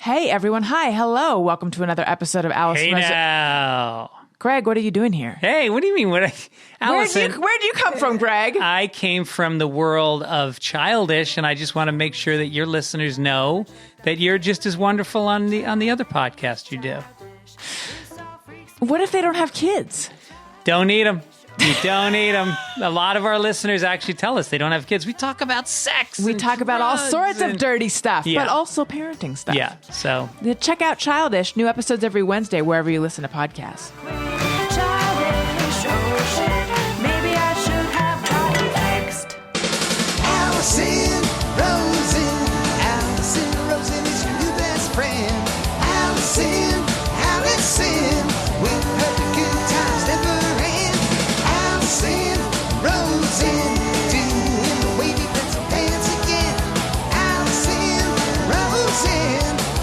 Hey, everyone. Hi. Hello. Welcome to another episode of Alice. Hey now. Greg, what are you doing here? Hey, what do you mean? Allison, Where'd you come from, Greg? I came from the world of Childish, and I just want to make sure that your listeners know that you're just as wonderful on the other podcast you do. What if they don't have kids? Don't need them. You don't need them. A lot of our listeners actually tell us they don't have kids. We talk about sex. We talk about all sorts of dirty stuff, Yeah. but also parenting stuff. Yeah, so. Check out Childish. New episodes every Wednesday, wherever you listen to podcasts. Childish, oh shit, maybe I should have got it fixed. Allison Rosen is your new best friend. Allison, with her good times never end. Allison Rosen, doing the wavy pencil dance again.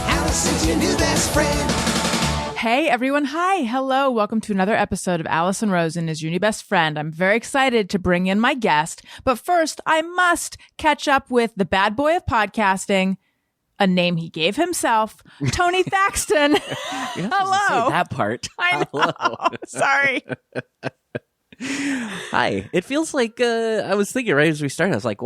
Allison's your new best friend. Hey, everyone. Hi. Hello. Welcome to another episode of Allison Rosen is Your New Best Friend. I'm very excited to bring in my guest. But first, I must catch up with the bad boy of podcasting, a name he gave himself, Tony Thaxton. Hello. Say that part. I know. Sorry. Hi. It feels like I was thinking right as we started. I was like,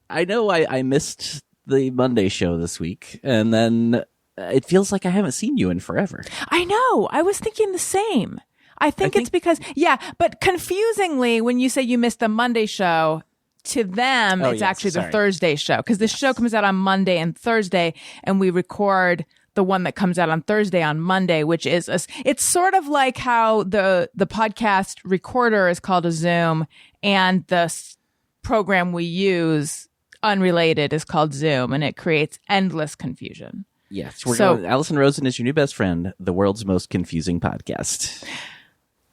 I know I missed the Monday show this week, and then it feels like I haven't seen you in forever. I know. I was thinking the same. I think it's because, but confusingly, when you say you missed the Monday show, to them, it's actually the Thursday show, because the show comes out on Monday and Thursday, and we record the one that comes out on Thursday on Monday, which is it's sort of like how the podcast recorder is called a Zoom, and the program we use, unrelated, is called Zoom, and it creates endless confusion. Yes, we're going. Allison Rosen is Your New Best Friend, the world's most confusing podcast.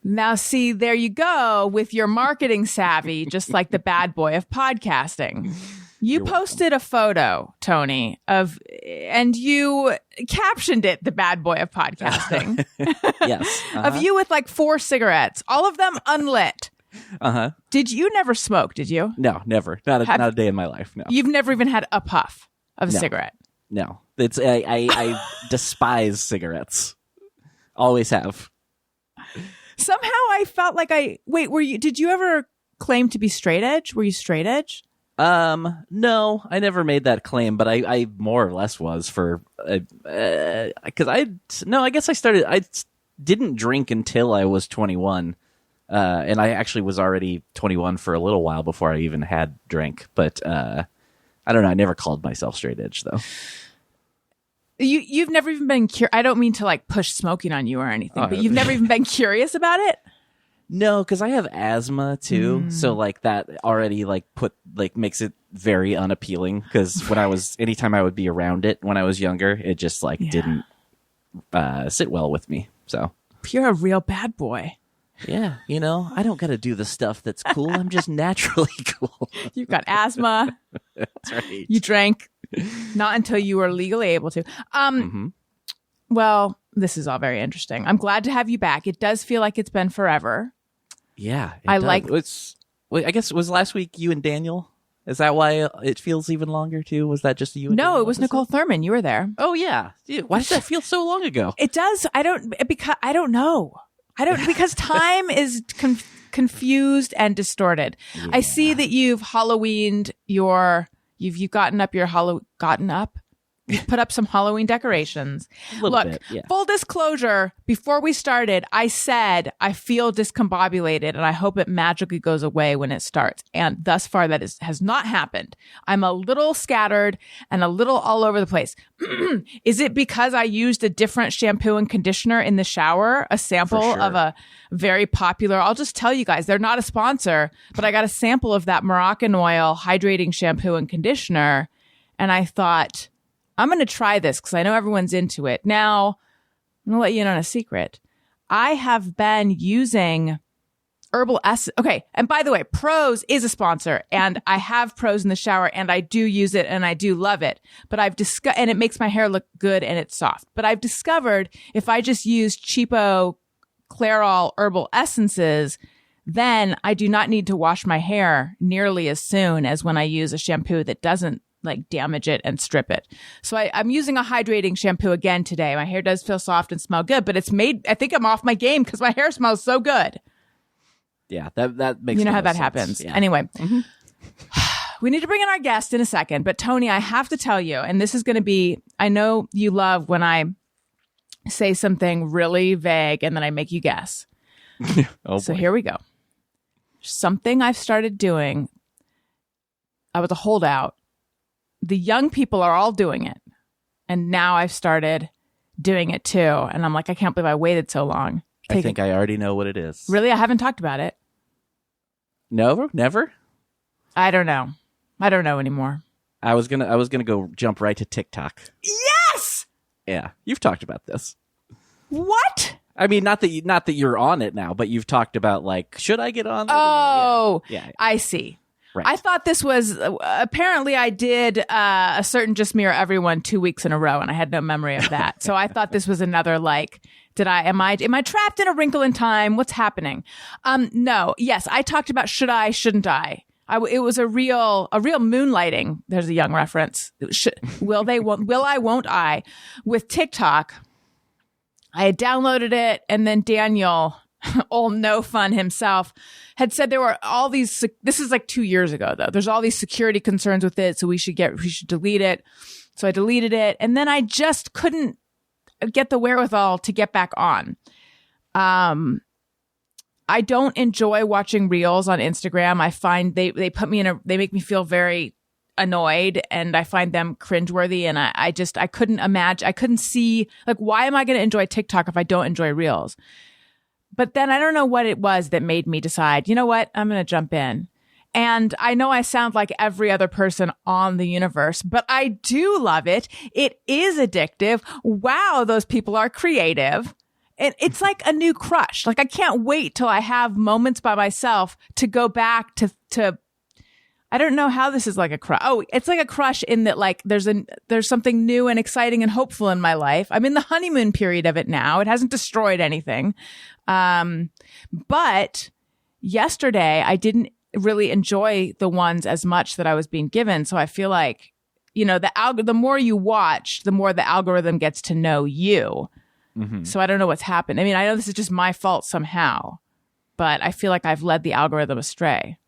Now, see, there you go with your marketing savvy, just like the bad boy of podcasting. You posted a photo, Tony, and you captioned it, the bad boy of podcasting. Yes. Of you with like 4 cigarettes, all of them unlit. Uh-huh. Did you never smoke, did you? No, never. Not a day in my life, no. You've never even had a puff of a cigarette? No. It's I despise cigarettes. Always have. Somehow I felt like did you ever claim to be straight edge? Were you straight edge? No, I never made that claim, but I more or less was for, because I didn't drink until I was 21. And I actually was already 21 for a little while before I even had drank, but, I don't know. I never called myself straight edge though. You've never even been I don't mean to like push smoking on you or anything, but you've never even been curious about it? No, because I have asthma too, so like that already makes it very unappealing. Because anytime I would be around it when I was younger, it just didn't sit well with me. So you're a real bad boy. Yeah, I don't got to do the stuff that's cool. I'm just naturally cool. You've got asthma. That's right. You drank. Not until you were legally able to. Well, this is all very interesting. I'm glad to have you back. It does feel like it's been forever. Yeah. I guess it was last week you and Daniel. Is that why it feels even longer too? Was that just you and Daniel? No, it was Nicole Thurman. You were there. Oh yeah. Dude, why does that feel so long ago? It does. I don't know. Because time is confused and distorted. Yeah. I see that you've Halloweened you've gotten up your You've put up some Halloween decorations. Look, bit, yeah. Full disclosure, before we started, I said I feel discombobulated and I hope it magically goes away when it starts. And thus far, that has not happened. I'm a little scattered and a little all over the place. Is it because I used a different shampoo and conditioner in the shower? A sample of a very popular, I'll just tell you guys, they're not a sponsor, but I got a sample of that Moroccan oil hydrating shampoo and conditioner. And I thought, I'm going to try this because I know everyone's into it. Now, I'm going to let you in on a secret. I have been using Herbal Essence. Okay. And by the way, Prose is a sponsor and I have Prose in the shower and I do use it and I do love it. But I've discovered, and it makes my hair look good and it's soft. But I've discovered if I just use cheapo Clairol herbal essences, then I do not need to wash my hair nearly as soon as when I use a shampoo that doesn't like damage it and strip it. So I'm using a hydrating shampoo again today. My hair does feel soft and smell good, but I think I'm off my game because my hair smells so good. Yeah, that makes You know the how that most happens. sense. Yeah. Anyway, we need to bring in our guest in a second. But Tony, I have to tell you, and this is going to be, I know you love when I say something really vague and then I make you guess. Oh, So boy. here we go. Something I've started doing. I was a holdout. The young people are all doing it. And now I've started doing it too. And I'm like, I can't believe I waited so long. I think I already know what it is. Really? I haven't talked about it. No, never. I don't know. I don't know anymore. I was gonna go jump right to TikTok. Yes! Yeah, you've talked about this. What? I mean, not that you're on it now, but you've talked about like, should I get on? Oh, yeah. I see. Right. I thought this was apparently I did a certain Just Me or Everyone 2 weeks in a row, and I had no memory of that. So I thought this was another like, am I trapped in a wrinkle in time? What's happening? No. Yes, I talked about should I, shouldn't I? It was a real moonlighting. There's a young reference. Will I, won't I? With TikTok, I had downloaded it, and then Daniel, old no fun himself, had said there were all these. This is like 2 years ago, though. There's all these security concerns with it, so we should delete it. So I deleted it, and then I just couldn't get the wherewithal to get back on. I don't enjoy watching reels on Instagram. I find they make me feel very annoyed, and I find them cringeworthy. And I couldn't imagine, I couldn't see, like, why am I going to enjoy TikTok if I don't enjoy reels? But then I don't know what it was that made me decide, you know what, I'm going to jump in. And I know I sound like every other person on the universe, but I do love it. It is addictive. Wow, those people are creative. And it's like a new crush. Like, I can't wait till I have moments by myself to go back to I don't know how this is like a crush. Oh, it's like a crush in that, like, there's something new and exciting and hopeful in my life. I'm in the honeymoon period of it now. It hasn't destroyed anything. But yesterday I didn't really enjoy the ones as much that I was being given. So I feel like, you know, the more you watch, the more the algorithm gets to know you. Mm-hmm. So I don't know what's happened. I mean, I know this is just my fault somehow, but I feel like I've led the algorithm astray.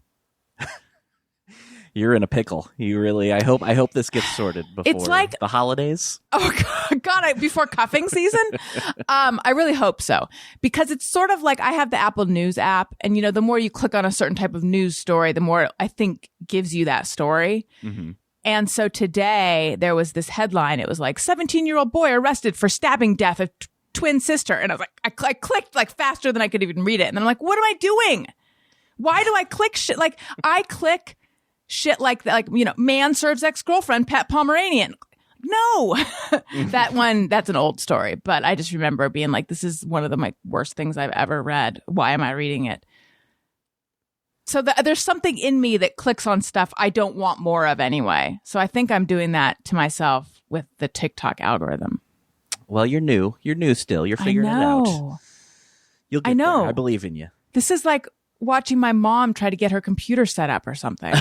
You're in a pickle. You really. I hope this gets sorted before It's like the holidays. Oh God! Before cuffing season, I really hope so, because it's sort of like I have the Apple News app, and you know, the more you click on a certain type of news story, the more I think gives you that story. Mm-hmm. And so today there was this headline. It was like 17-year-old boy arrested for stabbing death of twin sister, and I was like, I clicked like faster than I could even read it, and then I'm like, what am I doing? Why do I click shit? Like, I click shit like that, like, you know, man serves ex-girlfriend pet Pomeranian. No, that one, that's an old story, but I just remember being like, this is one of the worst things I've ever read. Why am I reading it? So there's something in me that clicks on stuff I don't want more of anyway. So I think I'm doing that to myself with the TikTok algorithm. Well, you're new. You're new still. You're figuring it out. You'll get there. I believe in you. This is like watching my mom try to get her computer set up or something.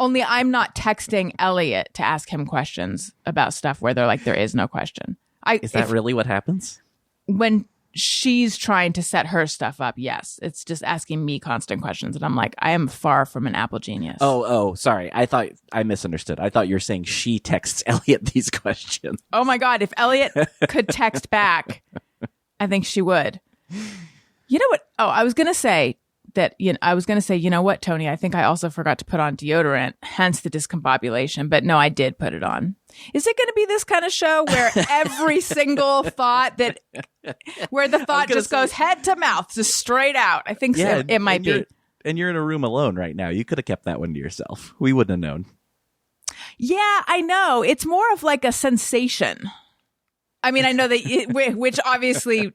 Only I'm not texting Elliot to ask him questions about stuff where they're like, there is no question. Is that really what happens? When she's trying to set her stuff up, yes. It's just asking me constant questions. And I'm like, I am far from an Apple genius. Oh, sorry. I thought I misunderstood. I thought you were saying she texts Elliot these questions. Oh my God. If Elliot could text back, I think she would. You know what? Oh, I was going to say, you know what, Tony, I think I also forgot to put on deodorant, hence the discombobulation. But no, I did put it on. Is it going to be this kind of show where every single thought where the thought just goes head to mouth, just straight out? I think so. It might be. And you're in a room alone right now. You could have kept that one to yourself. We wouldn't have known. Yeah, I know. It's more of like a sensation. I mean, I know that, which obviously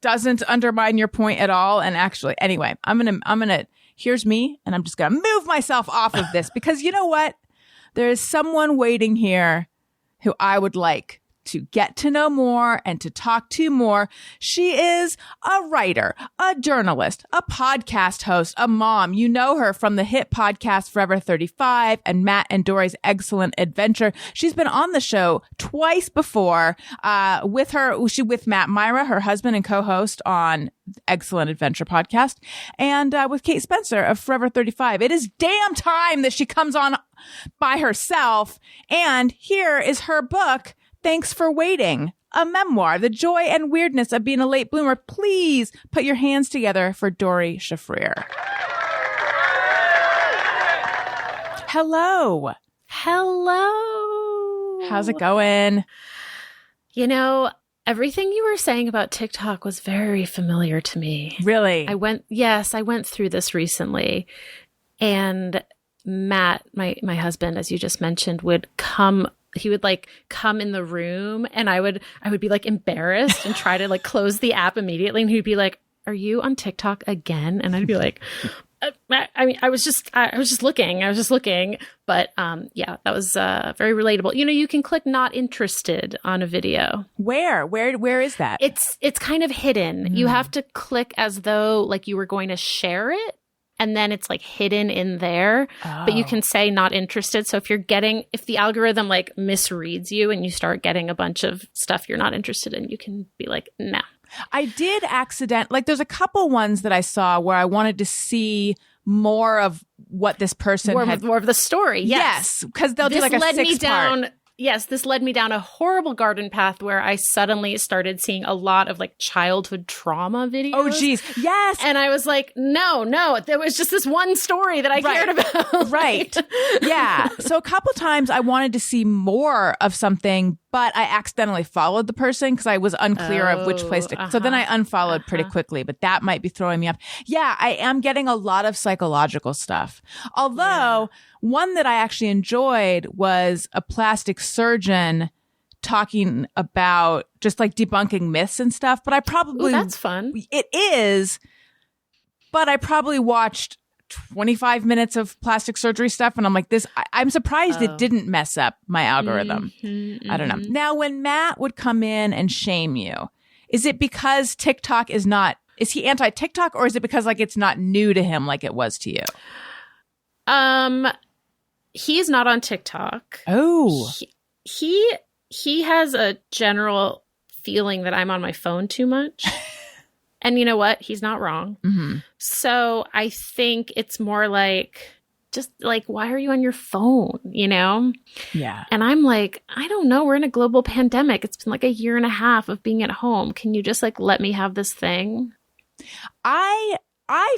doesn't undermine your point at all. And actually, anyway, I'm gonna here's me, and I'm just gonna move myself off of this, because you know what? There is someone waiting here who I would like to get to know more and to talk to more. She is a writer, a journalist, a podcast host, a mom. You know her from the hit podcast Forever 35 and Matt and Doree's Eggcellent Adventure. She's been on the show twice before with Matt Myra, her husband and co-host on Eggcellent Adventure podcast, and with Kate Spencer of Forever 35. It is damn time that she comes on by herself. And here is her book, Thanks for Waiting, a memoir, the joy and weirdness of being a late bloomer. Please put your hands together for Doree Shafrir. Hello. Hello. How's it going? You know, everything you were saying about TikTok was very familiar to me. Really? I went through this recently, and Matt, my husband, as you just mentioned, would come in the room, and I would be like embarrassed and try to like close the app immediately, and he'd be like, "Are you on TikTok again?" And I'd be like, I was just looking, but yeah, that was very relatable. You know, you can click not interested on a video. Where is that? It's kind of hidden. You have to click as though like you were going to share it, and then it's like hidden in there. But you can say not interested. So if the algorithm like misreads you and you start getting a bunch of stuff you're not interested in, you can be like, nah. I did there's a couple ones that I saw where I wanted to see more of what this person more of the story. Yes, because they'll do like a 6-part. Yes, this led me down a horrible garden path where I suddenly started seeing a lot of like childhood trauma videos. Oh, geez. Yes. And I was like, no, there was just this one story that I cared about. Right. Yeah. So a couple times I wanted to see more of something, but I accidentally followed the person because I was unclear of which place to. So then I unfollowed pretty quickly, but that might be throwing me off. Yeah, I am getting a lot of psychological stuff. Although one that I actually enjoyed was a plastic surgeon talking about just like debunking myths and stuff. But I probably that's fun. It is, but I probably watched 25 minutes of plastic surgery stuff, and I'm like, I'm surprised it didn't mess up my algorithm. I don't know. Now, when Matt would come in and shame you, is it because TikTok is he anti-TikTok, or is it because like it's not new to him like it was to you? He's not on TikTok. Oh. He has a general feeling that I'm on my phone too much. And you know what? He's not wrong. Mm-hmm. So I think it's more like, just like, why are you on your phone? You know? Yeah. And I'm like, I don't know. We're in a global pandemic. It's been like a year and a half of being at home. Can you just like let me have this thing? I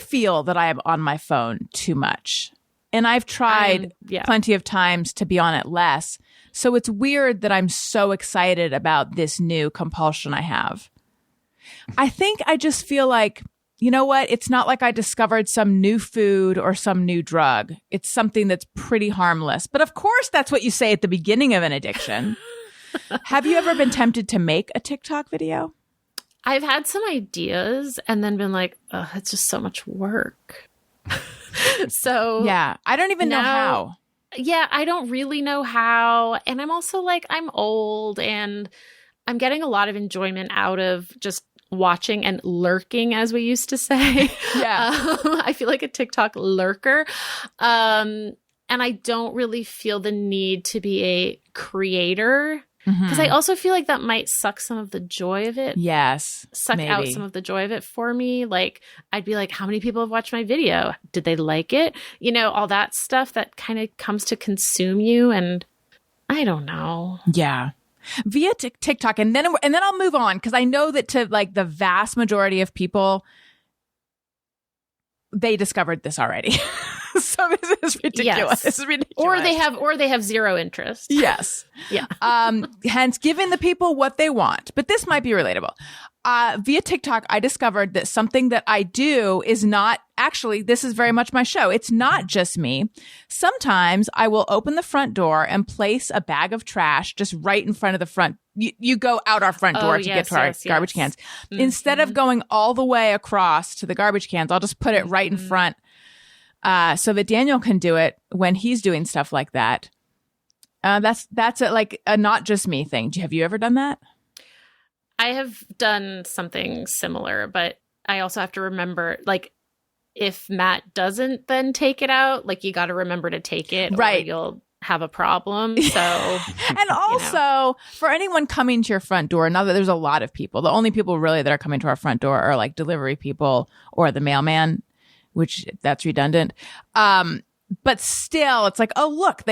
feel that I am on my phone too much. And I've tried plenty of times to be on it less. So it's weird that I'm so excited about this new compulsion I have. I think I just feel like, you know what? It's not like I discovered some new food or some new drug. It's something that's pretty harmless. But of course, that's what you say at the beginning of an addiction. Have you ever been tempted to make a TikTok video? I've had some ideas and then been like, oh, it's just so much work. So yeah, I don't even know how. Yeah, I don't really know how. And I'm also like, I'm old and I'm getting a lot of enjoyment out of just watching and lurking, as we used to say. Yeah. I feel like a TikTok lurker. And I don't really feel the need to be a creator. Because I also feel like that might suck some of the joy of it. Yes. Suck out some of the joy of it for me. Like, I'd be like, how many people have watched my video? Did they like it? You know, all that stuff that kind of comes to consume you. And I don't know. Yeah. Via TikTok. And then I'll move on, because I know that to like the vast majority of people, they discovered this already. So this is ridiculous. Yes. This is ridiculous. Or they have zero interest. Yes. Yeah. Hence giving the people what they want. But this might be relatable. Via TikTok, I discovered that something that I do is not actually, this is very much my show. It's not just me. Sometimes I will open the front door and place a bag of trash just right in front of the front. You go out our front door to get to our garbage cans. Mm-hmm. Instead of going all the way across to the garbage cans, I'll just put it right in front so that Daniel can do it when he's doing stuff like that. That's a not just me thing. Have you ever done that? I have done something similar, but I also have to remember, like, if Matt doesn't then take it out, like, you got to remember to take it, right? Or you'll have a problem. So, and also for anyone coming to your front door, now that there's a lot of people, the only people really that are coming to our front door are like delivery people or the mailman, which that's redundant. But still, it's like, oh, look,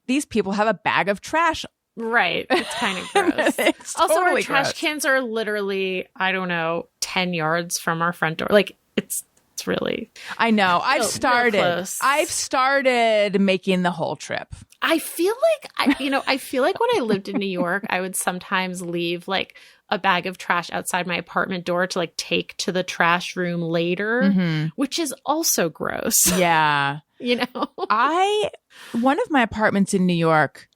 these people have a bag of trash. Right. It's kind of gross. It's also, totally our trash gross. cans are literally, I don't know, 10 yards from our front door. Like, it's really, I know. real close. I've started making the whole trip. I feel like, I feel like when I lived in New York, I would sometimes leave like a bag of trash outside my apartment door to like take to the trash room later, which is also gross. Yeah. One of my apartments in New York,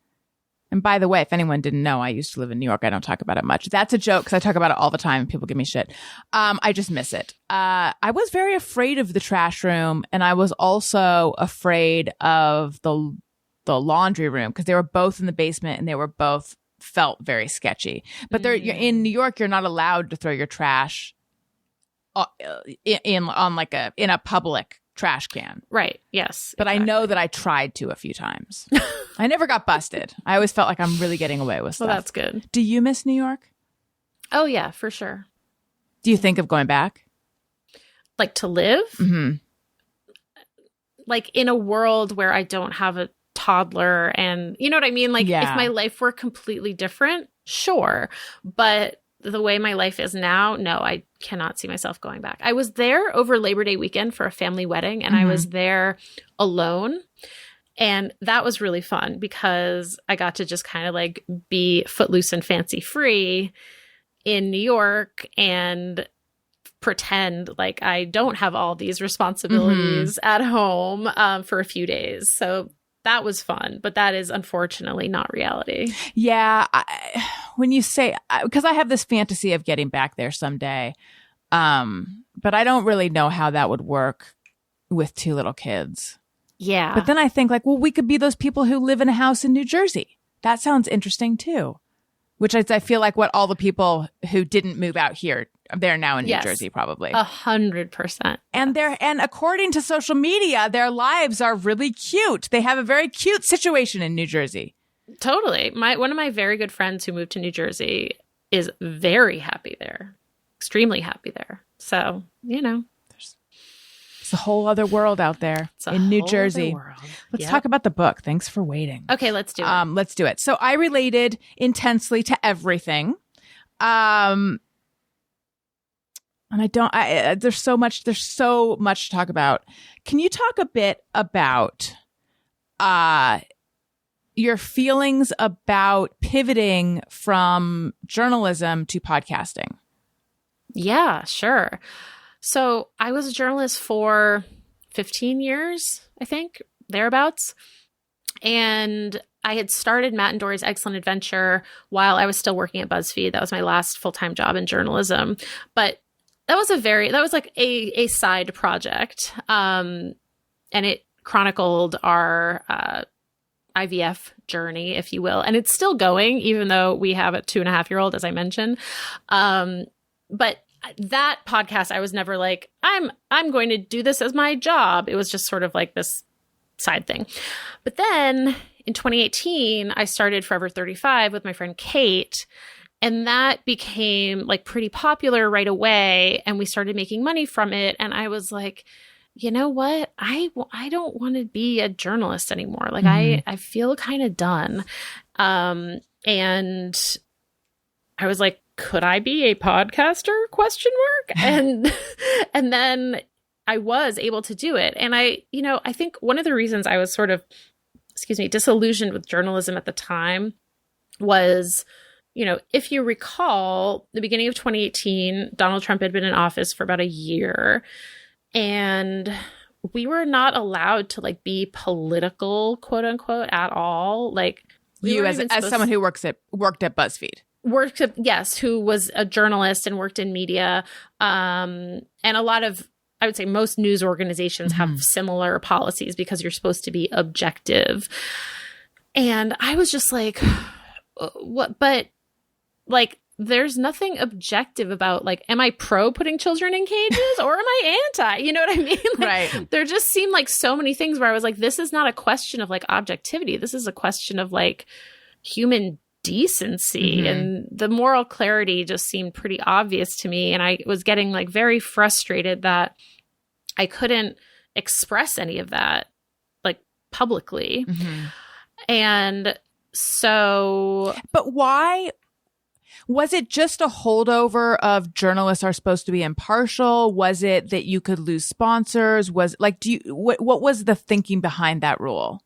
and by the way, if anyone didn't know, I used to live in New York. I don't talk about it much. That's a joke because I talk about it all the time and people give me shit. I just miss it. I was very afraid of the trash room, and I was also afraid of the laundry room because they were both in the basement and they were both felt very sketchy. But you're in New York, you're not allowed to throw your trash in a public trash can. Right. Yes. But exactly. I know that I tried to a few times. I never got busted. I always felt like I'm really getting away with stuff. Well, that's good. Do you miss New York? Oh, yeah, for sure. Do you think of going back? Like to live? Mm-hmm. Like in a world where I don't have a toddler and you know what I mean? Like if my life were completely different, sure. But the way my life is now, no, I cannot see myself going back. I was there over Labor Day weekend for a family wedding, and I was there alone. And that was really fun because I got to just kind of like be footloose and fancy free in New York and pretend like I don't have all these responsibilities at home for a few days. So that was fun, but that is unfortunately not reality. Yeah. When you say, because I have this fantasy of getting back there someday, but I don't really know how that would work with two little kids. Yeah. But then I think like, well, we could be those people who live in a house in New Jersey. That sounds interesting too. Which I feel like what all the people who didn't move out here, they're now in New Jersey, probably 100%. And according to social media, their lives are really cute. They have a very cute situation in New Jersey. Totally. One of my very good friends who moved to New Jersey is very happy there, extremely happy there. So, it's a whole other world out there in New Jersey. Let's talk about the book. Thanks for waiting. Okay, let's do it. Let's do it. So I related intensely to everything. And there's so much to talk about. Can you talk a bit about your feelings about pivoting from journalism to podcasting? Yeah, sure. So I was a journalist for 15 years, I think, thereabouts. And I had started Matt and Doree's Eggcellent Adventure while I was still working at BuzzFeed. That was my last full-time job in journalism. But that was like a side project. And it chronicled our IVF journey, if you will. And it's still going, even though we have a 2.5-year-old, as I mentioned. But that podcast, I was never like, I'm going to do this as my job. It was just sort of like this side thing. But then in 2018, I started Forever 35 with my friend Kate. And that became like pretty popular right away. And we started making money from it. And I was like, you know what? I don't want to be a journalist anymore. Like I feel kind of done. And I was like, could I be a podcaster ? And then I was able to do it. And I think one of the reasons I was sort of, disillusioned with journalism at the time was, if you recall, the beginning of 2018, Donald Trump had been in office for about a year, and we were not allowed to like be political, quote unquote, at all. Like you as someone who worked at BuzzFeed. Who was a journalist and worked in media. And a lot of, I would say most news organizations have similar policies because you're supposed to be objective. And I was just like, what? But like, there's nothing objective about like, am I pro putting children in cages or am I anti? You know what I mean? Like, Right. There just seemed like so many things where I was like, this is not a question of like objectivity. This is a question of like human decency. And the moral clarity just seemed pretty obvious to me. And I was getting like very frustrated that I couldn't express any of that like publicly. And so, But why? Was it just a holdover of journalists are supposed to be impartial? Was it that you could lose sponsors? Was like, what was the thinking behind that rule?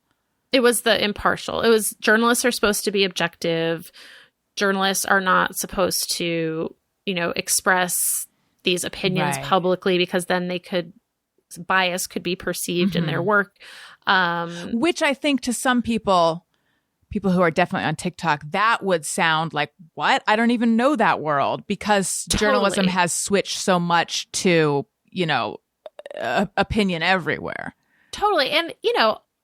it was the impartial. It was journalists are supposed to be objective. Journalists are not supposed to, express these opinions Right. publicly because then bias could be perceived in their work. Which I think to some people who are definitely on TikTok, that would sound like, what? I don't even know that world, because journalism Totally. has switched so much to, opinion everywhere. Totally. And,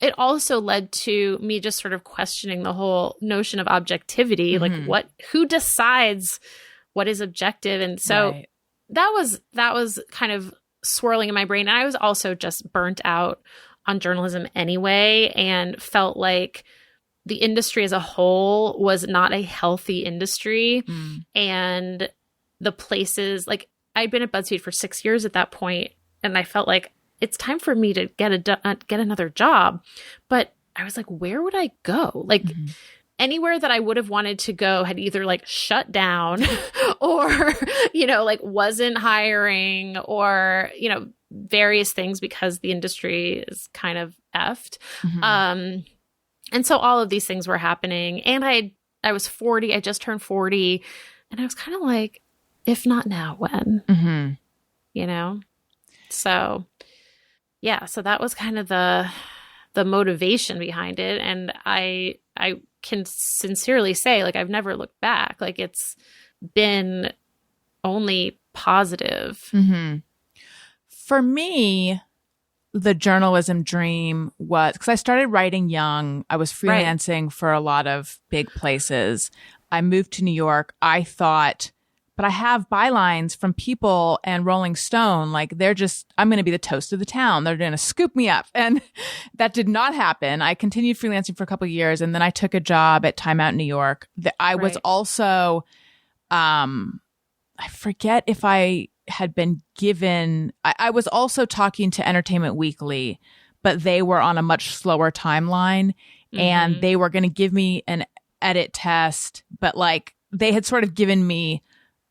it also led to me just sort of questioning the whole notion of objectivity. Like who decides what is objective? And so Right. that was kind of swirling in my brain. And I was also just burnt out on journalism anyway, and felt like the industry as a whole was not a healthy industry. And the places, like I'd been at BuzzFeed for 6 years at that point, and I felt like it's time for me to get another job. But I was like, where would I go? Like anywhere that I would have wanted to go had either like shut down or, like wasn't hiring, or, various things, because the industry is kind of effed. And so all of these things were happening, and I was 40, I just turned 40, and I was kind of like, if not now, when? So yeah, so that was kind of the motivation behind it. And I can sincerely say, like, I've never looked back. Like, it's been only positive. For me, the journalism dream was, because I started writing young. I was freelancing for a lot of big places. I moved to New York. I thought, but I have bylines from People and Rolling Stone. Like, I'm going to be the toast of the town. They're going to scoop me up. And that did not happen. I continued freelancing for a couple of years, and then I took a job at Time Out New York. I was also, I forget if I had been given, I was also talking to Entertainment Weekly, but they were on a much slower timeline, and they were going to give me an edit test, but like they had sort of given me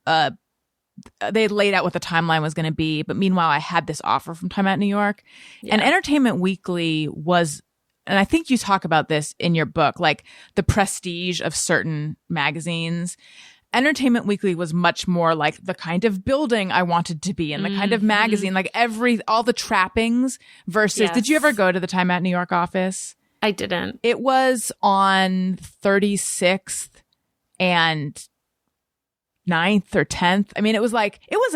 they had laid out what the timeline was going to be. But meanwhile, I had this offer from Time Out New York, and Entertainment Weekly was, and I think you talk about this in your book, like the prestige of certain magazines. Entertainment Weekly was much more like the kind of building I wanted to be in, the kind of magazine, like all the trappings versus, did you ever go to the Time Out New York office? I didn't. It was on 36th and 9th or 10th. I mean, it was a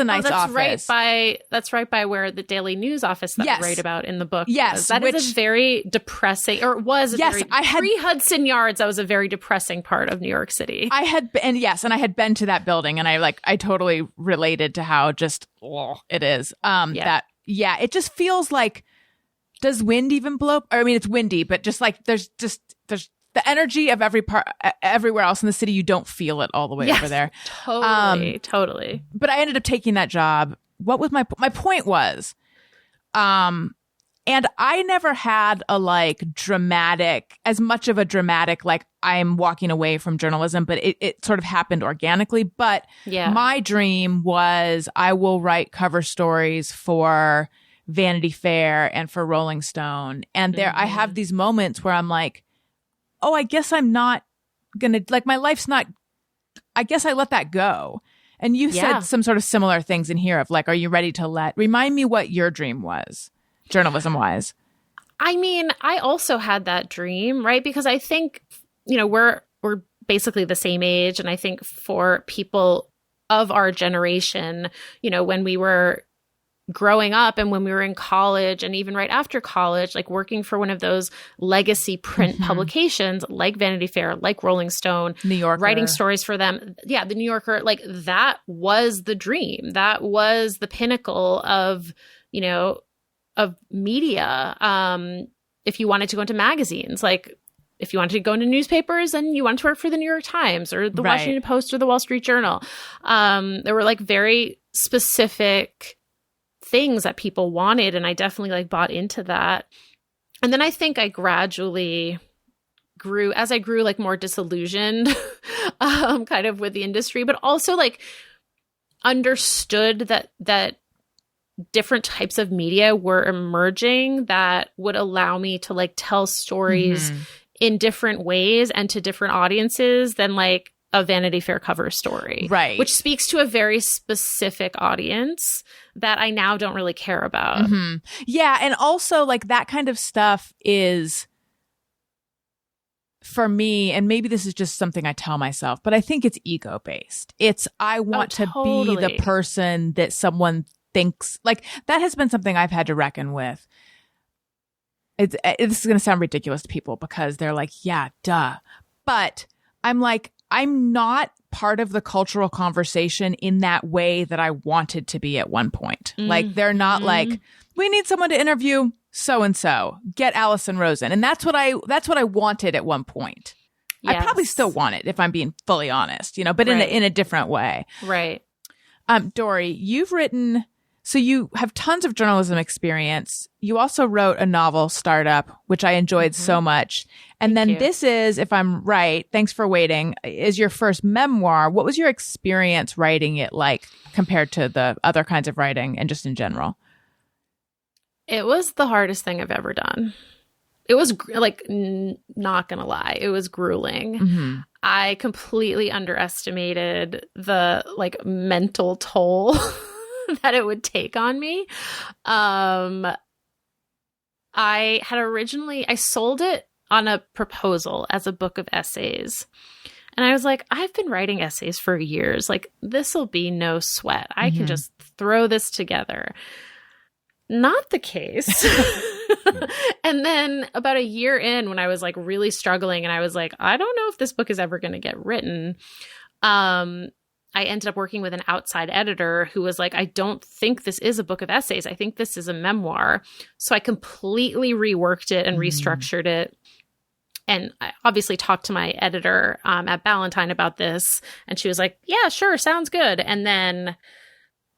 nice office. That's right by where the Daily News office that I write about in the book. Yes, that is a very depressing, or it was. Pre-Hudson Yards. That was a very depressing part of New York City. I had been to that building, and I totally related to how just it is. It just feels like, does wind even blow? I mean, it's windy, but just like there's the energy of everywhere else in the city, you don't feel it all the way over there. Totally. But I ended up taking that job. What was my point was, and I never had as much of a dramatic, like, I'm walking away from journalism, but it sort of happened organically. But my dream was, I will write cover stories for Vanity Fair and for Rolling Stone. And I have these moments where I'm like, oh, I guess I'm not gonna, like, my life's not, I guess I let that go. And you said some sort of similar things in here of like, are you ready to remind me what your dream was, journalism wise? I mean, I also had that dream, right? Because I think, we're basically the same age. And I think for people of our generation, when we were growing up and when we were in college and even right after college, like working for one of those legacy print publications like Vanity Fair, like Rolling Stone, New Yorker. writing stories for them. Yeah, the New Yorker, like that was the dream. That was the pinnacle of, you know, of media. If you wanted to go into magazines, like if you wanted to go into newspapers and you wanted to work for the New York Times or the Right. Washington Post or the Wall Street Journal, there were like very specific things that people wanted. And I definitely like bought into that. And then I think I gradually grew as I grew like more disillusioned kind of with the industry, but also like understood that different types of media were emerging that would allow me to like tell stories in different ways and to different audiences than like a Vanity Fair cover story. Right. Which speaks to a very specific audience that I now don't really care about. Yeah. And also, like, that kind of stuff is, for me, and maybe this is just something I tell myself, but I think it's ego based. It's, I want to be the totally. person that someone thinks, like, that has been something I've had to reckon with. This is going to sound ridiculous to people because they're like, yeah, duh. But I'm like, I'm not part of the cultural conversation in that way that I wanted to be at one point. Like, they're not like, we need someone to interview so-and-so, get Allison Rosen. And that's what I wanted at one point. I probably Yes. still want it if I'm being fully honest, you know, but Right. in a different way. Right. Doree, you've written, so you have tons of journalism experience. You also wrote a novel, Startup, which I enjoyed so much. And then you. this is, if I'm right, thanks for waiting, is your first memoir. What was your experience writing it like compared to the other kinds of writing and just in general? It was the hardest thing I've ever done. It was not gonna lie, it was grueling. I completely underestimated the like mental toll that it would take on me. I sold it on a proposal as a book of essays. And I was like, I've been writing essays for years. Like, this will be no sweat. I can just throw this together. Not the case. And then about a year in, when I was like really struggling and I was like, I don't know if this book is ever going to get written. I ended up working with an outside editor who was like, I don't think this is a book of essays. I think this is a memoir. So I completely reworked it and restructured it. And I obviously talked to my editor at Ballantine about this. And she was like, yeah, sure, sounds good. And then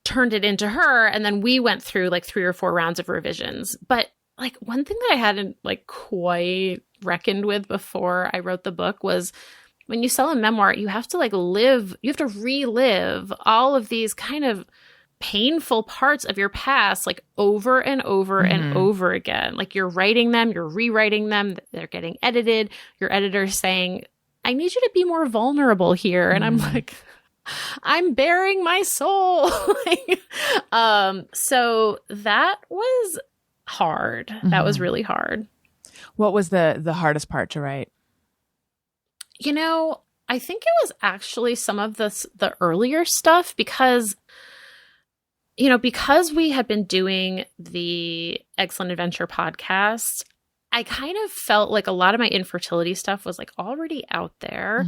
turned it into her. And then we went through like 3 or 4 rounds of revisions. But like one thing that I hadn't like quite reckoned with before I wrote the book was when you sell a memoir, you have to like you have to relive all of these kind of painful parts of your past, like over and over and over again. Like you're writing them, you're rewriting them, they're getting edited. Your editor's saying, I need you to be more vulnerable here. And I'm like, I'm bearing my soul. So that was hard. That was really hard. What was the hardest part to write? You know, I think it was actually some of the earlier stuff because we had been doing the Eggcellent Adventure podcast, I kind of felt like a lot of my infertility stuff was like already out there.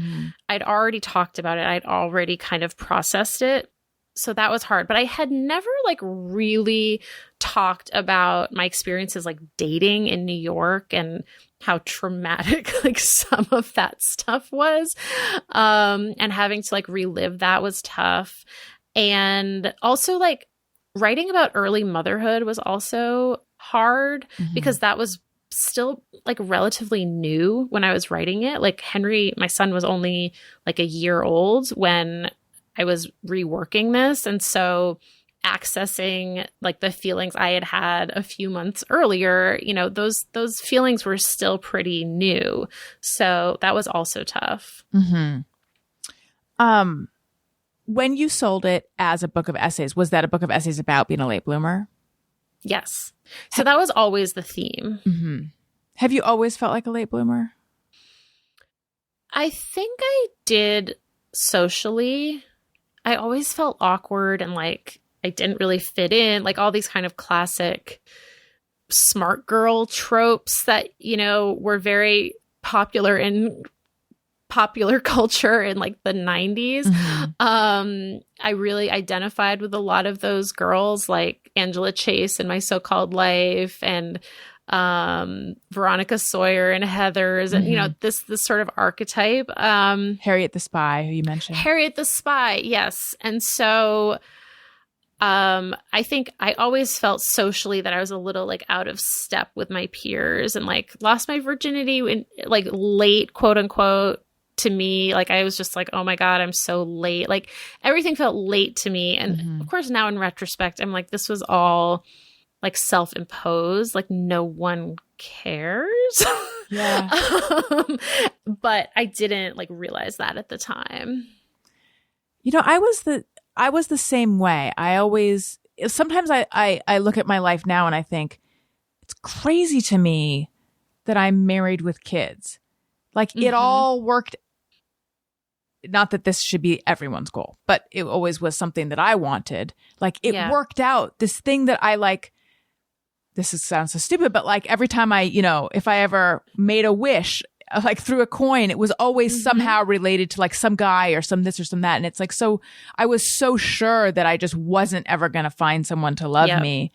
I'd already talked about it. I'd already kind of processed it. So that was hard. But I had never like really talked about my experiences like dating in New York and how traumatic like some of that stuff was. And having to like relive that was tough. And also like writing about early motherhood was also hard because that was still like relatively new when I was writing it. Like Henry, my son, was only like a year old when I was reworking this. And so accessing like the feelings I had had a few months earlier, those feelings were still pretty new. So that was also tough. When you sold it as a book of essays, was that a book of essays about being a late bloomer? Yes. So that was always the theme. Have you always felt like a late bloomer? I think I did socially. I always felt awkward and like I didn't really fit in, like all these kind of classic smart girl tropes that, you know, were very popular in popular culture in like the 90s. I really identified with a lot of those girls, like Angela Chase in My So-Called Life, and Veronica Sawyer and Heathers, and you know, this sort of archetype. Harriet the Spy, who you mentioned. Harriet the Spy, yes. And so I think I always felt socially that I was a little like out of step with my peers, and like lost my virginity in like late, quote unquote, to me. Like I was just like, oh my God, I'm so late. Like everything felt late to me. And of course now in retrospect, I'm like, this was all like self-imposed, like no one cares. Yeah. But I didn't like realize that at the time. You know, I was the same way. I always, sometimes I look at my life now and I think it's crazy to me that I'm married with kids. Like it all worked. Not that this should be everyone's goal, but it always was something that I wanted. Like it worked out. This thing that I like, sounds so stupid, but like every time I, you know, if I ever made a wish, like threw a coin, it was always somehow related to like some guy or some this or some that. And it's like, so I was so sure that I just wasn't ever going to find someone to love me.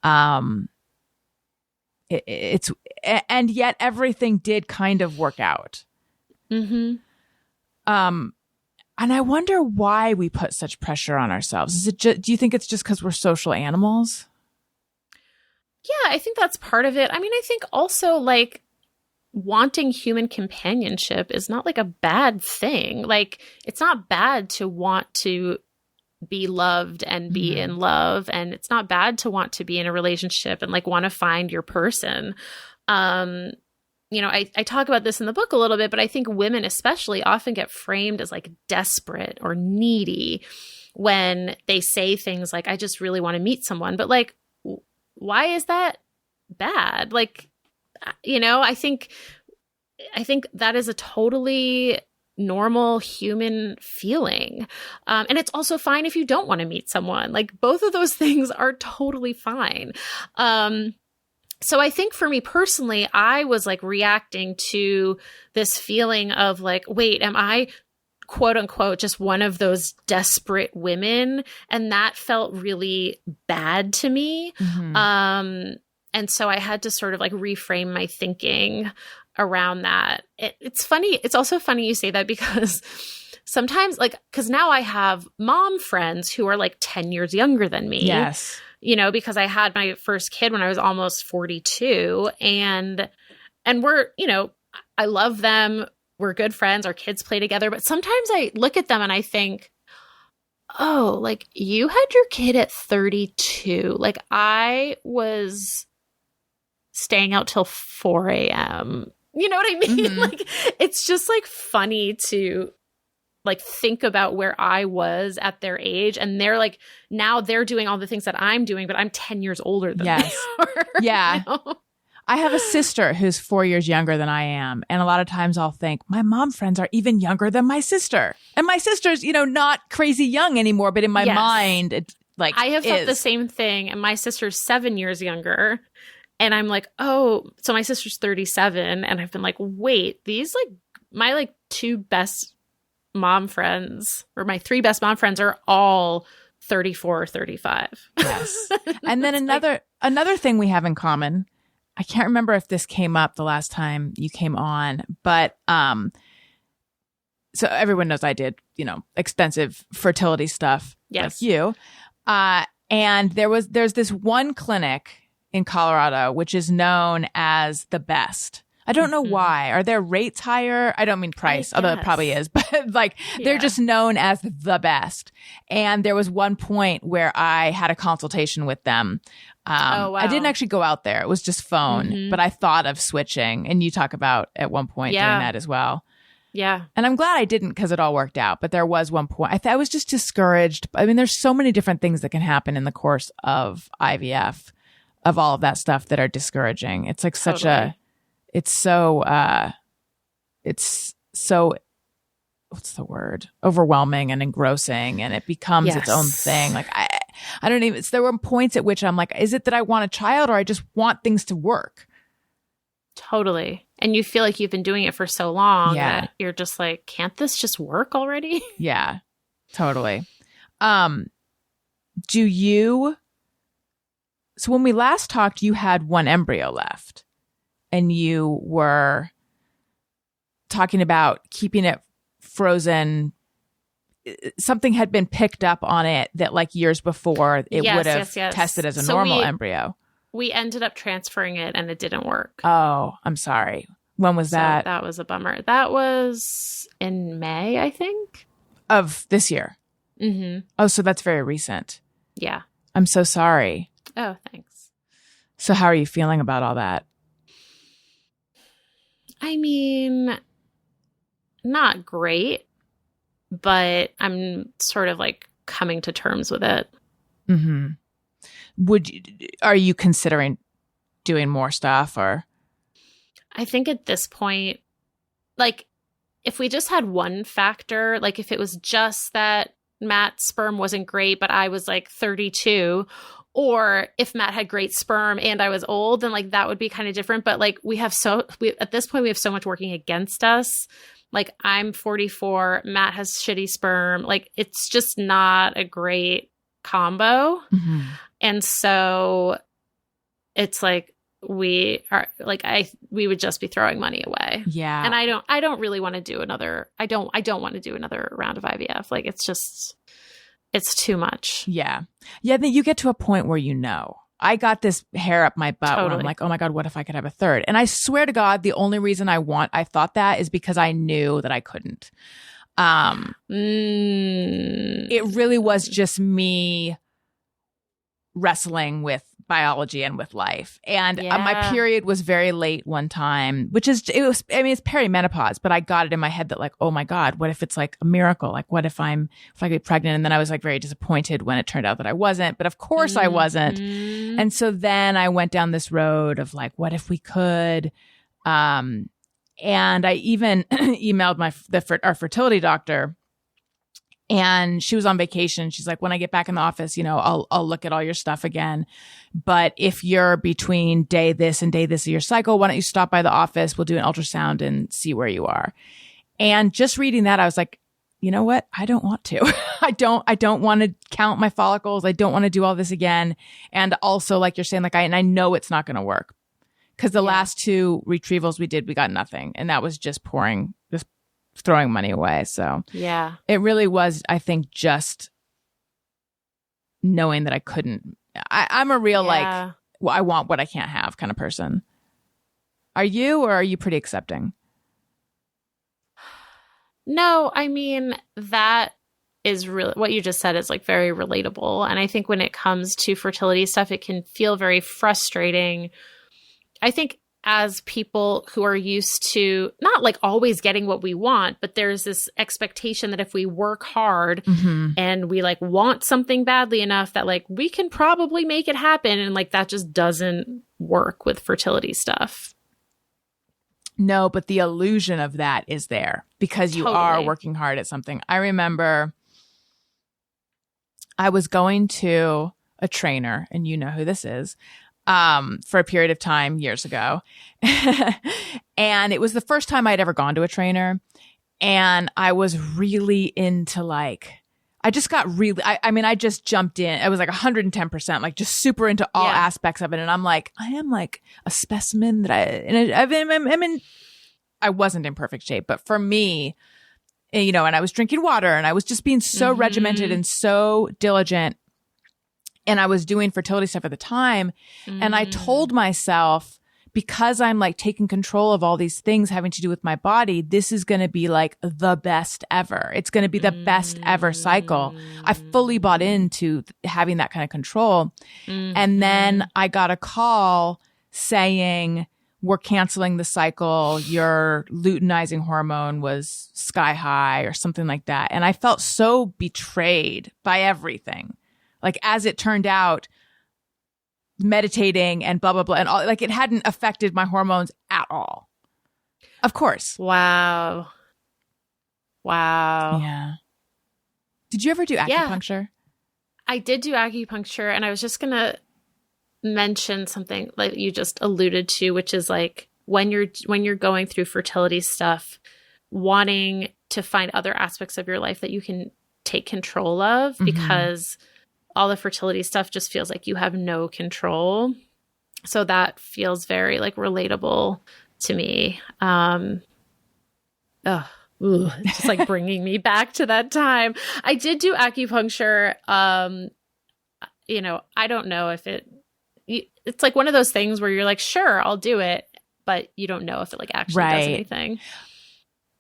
And yet everything did kind of work out. And I wonder why we put such pressure on ourselves. Is it do you think it's just because we're social animals? Yeah, I think that's part of it. I mean, I think also like wanting human companionship is not like a bad thing. Like it's not bad to want to be loved and be in love, and it's not bad to want to be in a relationship and like want to find your person. You know, I talk about this in the book a little bit, but I think women especially often get framed as like desperate or needy when they say things like, I just really want to meet someone. But like, why is that bad? Like, you know, I think that is a totally normal human feeling. And it's also fine if you don't want to meet someone. Like both of those things are totally fine. So I think for me personally, I was like reacting to this feeling of like, wait, am I quote unquote just one of those desperate women? And that felt really bad to me. And so I had to sort of like reframe my thinking around that. It's funny. It's also funny you say that because sometimes like, because now I have mom friends who are like 10 years younger than me. Yes. You know, because I had my first kid when I was almost 42, and we're, you know, I love them. We're good friends. Our kids play together. But sometimes I look at them and I think, oh, like you had your kid at 32. Like I was staying out till 4 a.m. You know what I mean? Like it's just like funny to like think about where I was at their age, and they're like, now they're doing all the things that I'm doing, but I'm 10 years older than they are. Yeah. You know? I have a sister who's 4 years younger than I am. And a lot of times I'll think my mom friends are even younger than my sister. And my sister's, you know, not crazy young anymore, but in my mind, it's like, I have felt the same thing. And my sister's 7 years younger. And I'm like, oh, so my sister's 37. And I've been like, wait, these like my like two best mom friends, or my three best mom friends, are all 34 or 35. Yes. And then another thing we have in common, I can't remember if this came up the last time you came on, but so everyone knows I did, you know, extensive fertility stuff like you. And there's this one clinic in Colorado which is known as the best. I don't know why. Are their rates higher? I don't mean price, although it probably is, but like they're just known as the best. And there was one point where I had a consultation with them. I didn't actually go out there. It was just phone, but I thought of switching. And you talk about at one point doing that as well. Yeah. And I'm glad I didn't because it all worked out. But there was one point I was just discouraged. I mean, there's so many different things that can happen in the course of IVF, of all of that stuff that are discouraging. It's like such it's so what's the word? Overwhelming and engrossing, and it becomes its own thing. Like I don't even, there were points at which I'm like, is it that I want a child or I just want things to work? Totally. And you feel like you've been doing it for so long Yeah. that you're just like, can't this just work already? Yeah, totally. Do you, so when we last talked, you had one embryo left and you were talking about keeping it frozen. Something had been picked up on it that like years before it Yes, would have yes. tested as a So normal embryo. We ended up transferring it and it didn't work. Oh, I'm sorry. When was So that? that was a bummer. That was in May, I think. Of this year? Mm-hmm. Oh, so that's very recent. Yeah. I'm so sorry. Oh, thanks. So how are you feeling about all that? I mean, not great, but I'm sort of like coming to terms with it. Mm-hmm. Are you considering doing more stuff or? I think at this point, like if we just had one factor, like if it was just that Matt's sperm wasn't great, but I was like 32, or if Matt had great sperm and I was old, then like that would be kind of different. But like at this point, we have so much working against us. Like I'm 44, Matt has shitty sperm. Like it's just not a great combo. Mm-hmm. And so it's like we would just be throwing money away. Yeah. And I don't really want to do another I don't want to do another round of IVF. Like it's too much. Yeah. Yeah. Then you get to a point where I got this hair up my butt where I'm Totally. like, oh my God, what if I could have a third? And I swear to God, the only reason I thought that is because I knew that I couldn't. It really was just me wrestling with biology and with life. And my Yeah. period was very late one time, it's perimenopause, but I got it in my head that like, oh my God, what if it's like a miracle? Like what if I get pregnant? And then I was like very disappointed when it turned out that I wasn't, but of course I wasn't. And so then I went down this road of like, what if we could? And I even emailed our fertility doctor. And she was on vacation. She's like, when I get back in the office, I'll look at all your stuff again. But if you're between day this and day this of your cycle, why don't you stop by the office? We'll do an ultrasound and see where you are. And just reading that, I was like, you know what? I don't want to. I don't want to count my follicles. I don't want to do all this again. And also, like you're saying, like I know it's not going to work because the last two retrievals we did, we got nothing, and that was just throwing money away. So Yeah. it really was, I think, just knowing that I couldn't. I'm a real Yeah. I want what I can't have kind of person. Are you, or are you pretty accepting? No, I mean, that is really what you just said is like very relatable. And I think when it comes to fertility stuff, it can feel very frustrating. I think as people who are used to not like always getting what we want, but there's this expectation that if we work hard and we like want something badly enough that like we can probably make it happen. And like that just doesn't work with fertility stuff. No, but the illusion of that is there because you are working hard at something. I remember I was going to a trainer, and you know who this is, for a period of time years ago. And it was the first time I'd ever gone to a trainer. And I was really into I just jumped in. I was like 110%, like just super into all aspects of it. And I'm like, I am like a specimen that I wasn't in perfect shape, but for me, and I was drinking water and I was just being so regimented and so diligent. And I was doing fertility stuff at the time. And I told myself, because I'm like taking control of all these things having to do with my body, this is going to be like the best ever. It's going to be the best ever cycle. I fully bought into having that kind of control. And then I got a call saying, we're canceling the cycle. Your luteinizing hormone was sky high or something like that. And I felt so betrayed by everything. Like, as it turned out, meditating and blah, blah, blah, and all, like, it hadn't affected my hormones at all. Of course. Wow. Yeah. Did you ever do acupuncture? I did do acupuncture, and I was just going to mention something like you just alluded to, which is like when you're going through fertility stuff, wanting to find other aspects of your life that you can take control of, because all the fertility stuff just feels like you have no control. So that feels very like relatable to me. It's just like bringing me back to that time. I did do acupuncture. You know, I don't know if it's like one of those things where you're like, sure, I'll do it, but you don't know if it like actually does anything.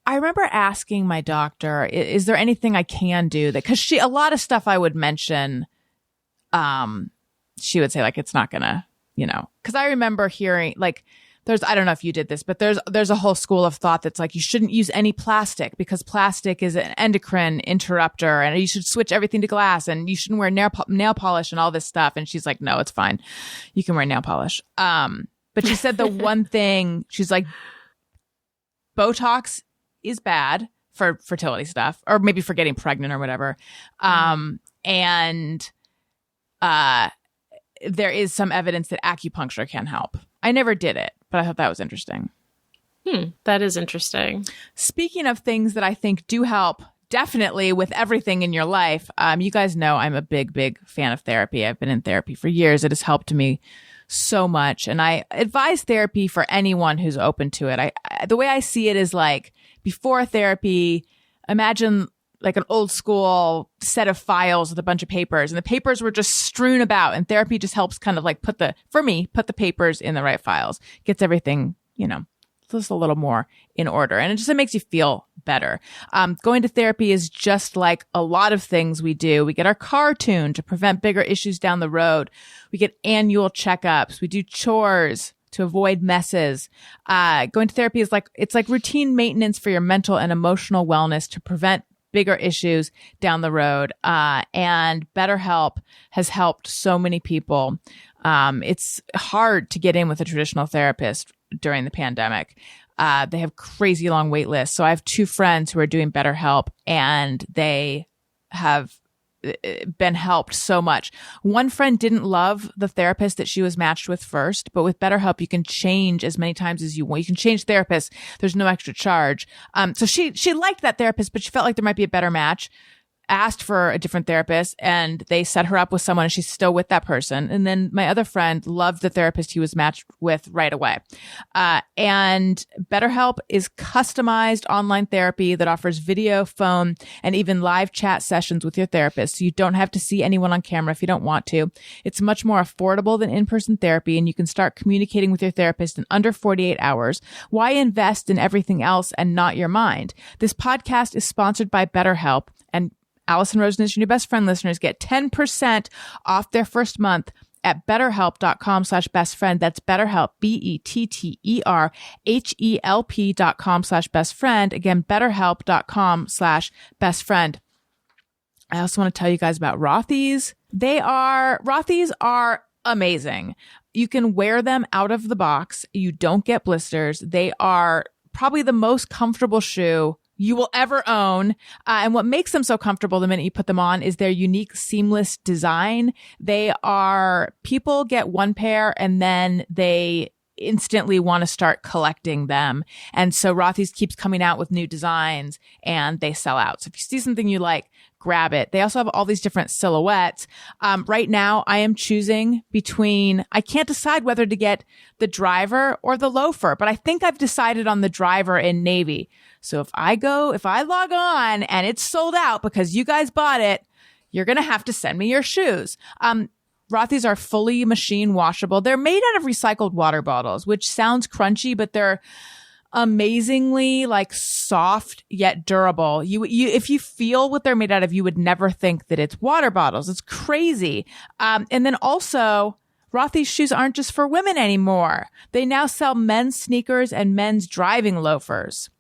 I remember asking my doctor, is there anything I can do that, because a lot of stuff I would mention, she would say like, it's not gonna, you know, because I remember hearing like, I don't know if you did this, but there's a whole school of thought that's like, you shouldn't use any plastic because plastic is an endocrine interrupter, and you should switch everything to glass, and you shouldn't wear nail polish and all this stuff. And she's like, no, it's fine. You can wear nail polish. But she said the one thing, she's like, Botox is bad for fertility stuff, or maybe for getting pregnant or whatever. And there is some evidence that acupuncture can help. I never did it, but I thought that was interesting. That is interesting. Speaking of things that I think do help, definitely with everything in your life, you guys know I'm a big fan of therapy. I've been in therapy for years. It has helped me so much. And I advise therapy for anyone who's open to it. The way I see it is like, before therapy, imagine like an old school set of files with a bunch of papers, and the papers were just strewn about, and therapy just helps kind of like put the papers in the right files, gets everything, you know, just a little more in order. And it makes you feel better. Going to therapy is just like a lot of things we do. We get our car tuned to prevent bigger issues down the road. We get annual checkups. We do chores to avoid messes. Going to therapy is it's like routine maintenance for your mental and emotional wellness to prevent bigger issues down the road. And BetterHelp has helped so many people. It's hard to get in with a traditional therapist during the pandemic. They have crazy long wait lists. So I have 2 friends who are doing BetterHelp, and they have been helped so much. One friend didn't love the therapist that she was matched with first, but with BetterHelp, you can change as many times as you want. You can change therapists. There's no extra charge. So she liked that therapist, but she felt like there might be a better match. Asked for a different therapist, and they set her up with someone, and she's still with that person. And then my other friend loved the therapist he was matched with right away. And BetterHelp is customized online therapy that offers video, phone, and even live chat sessions with your therapist. So you don't have to see anyone on camera if you don't want to. It's much more affordable than in-person therapy, and you can start communicating with your therapist in under 48 hours. Why invest in everything else and not your mind? This podcast is sponsored by BetterHelp, and Allison Rosen, your new best friend listeners get 10% off their first month at betterhelp.com/bestfriend. That's BetterHelp, BetterHelp.com/bestfriend. Again, betterhelp.com/bestfriend. I also want to tell you guys about Rothy's. Rothy's are amazing. You can wear them out of the box. You don't get blisters. They are probably the most comfortable shoe you will ever own. And what makes them so comfortable the minute you put them on is their unique seamless design. People get one pair and then they instantly want to start collecting them. And so Rothy's keeps coming out with new designs and they sell out. So if you see something you like, grab it. They also have all these different silhouettes. Right now I am choosing between, I can't decide whether to get the driver or the loafer, but I think I've decided on the driver in navy. So if I log on and it's sold out because you guys bought it, you're going to have to send me your shoes. Rothy's are fully machine washable. They're made out of recycled water bottles, which sounds crunchy, but they're amazingly like soft yet durable. If you feel what they're made out of, you would never think that it's water bottles. It's crazy. And then also, Rothy's shoes aren't just for women anymore. They now sell men's sneakers and men's driving loafers.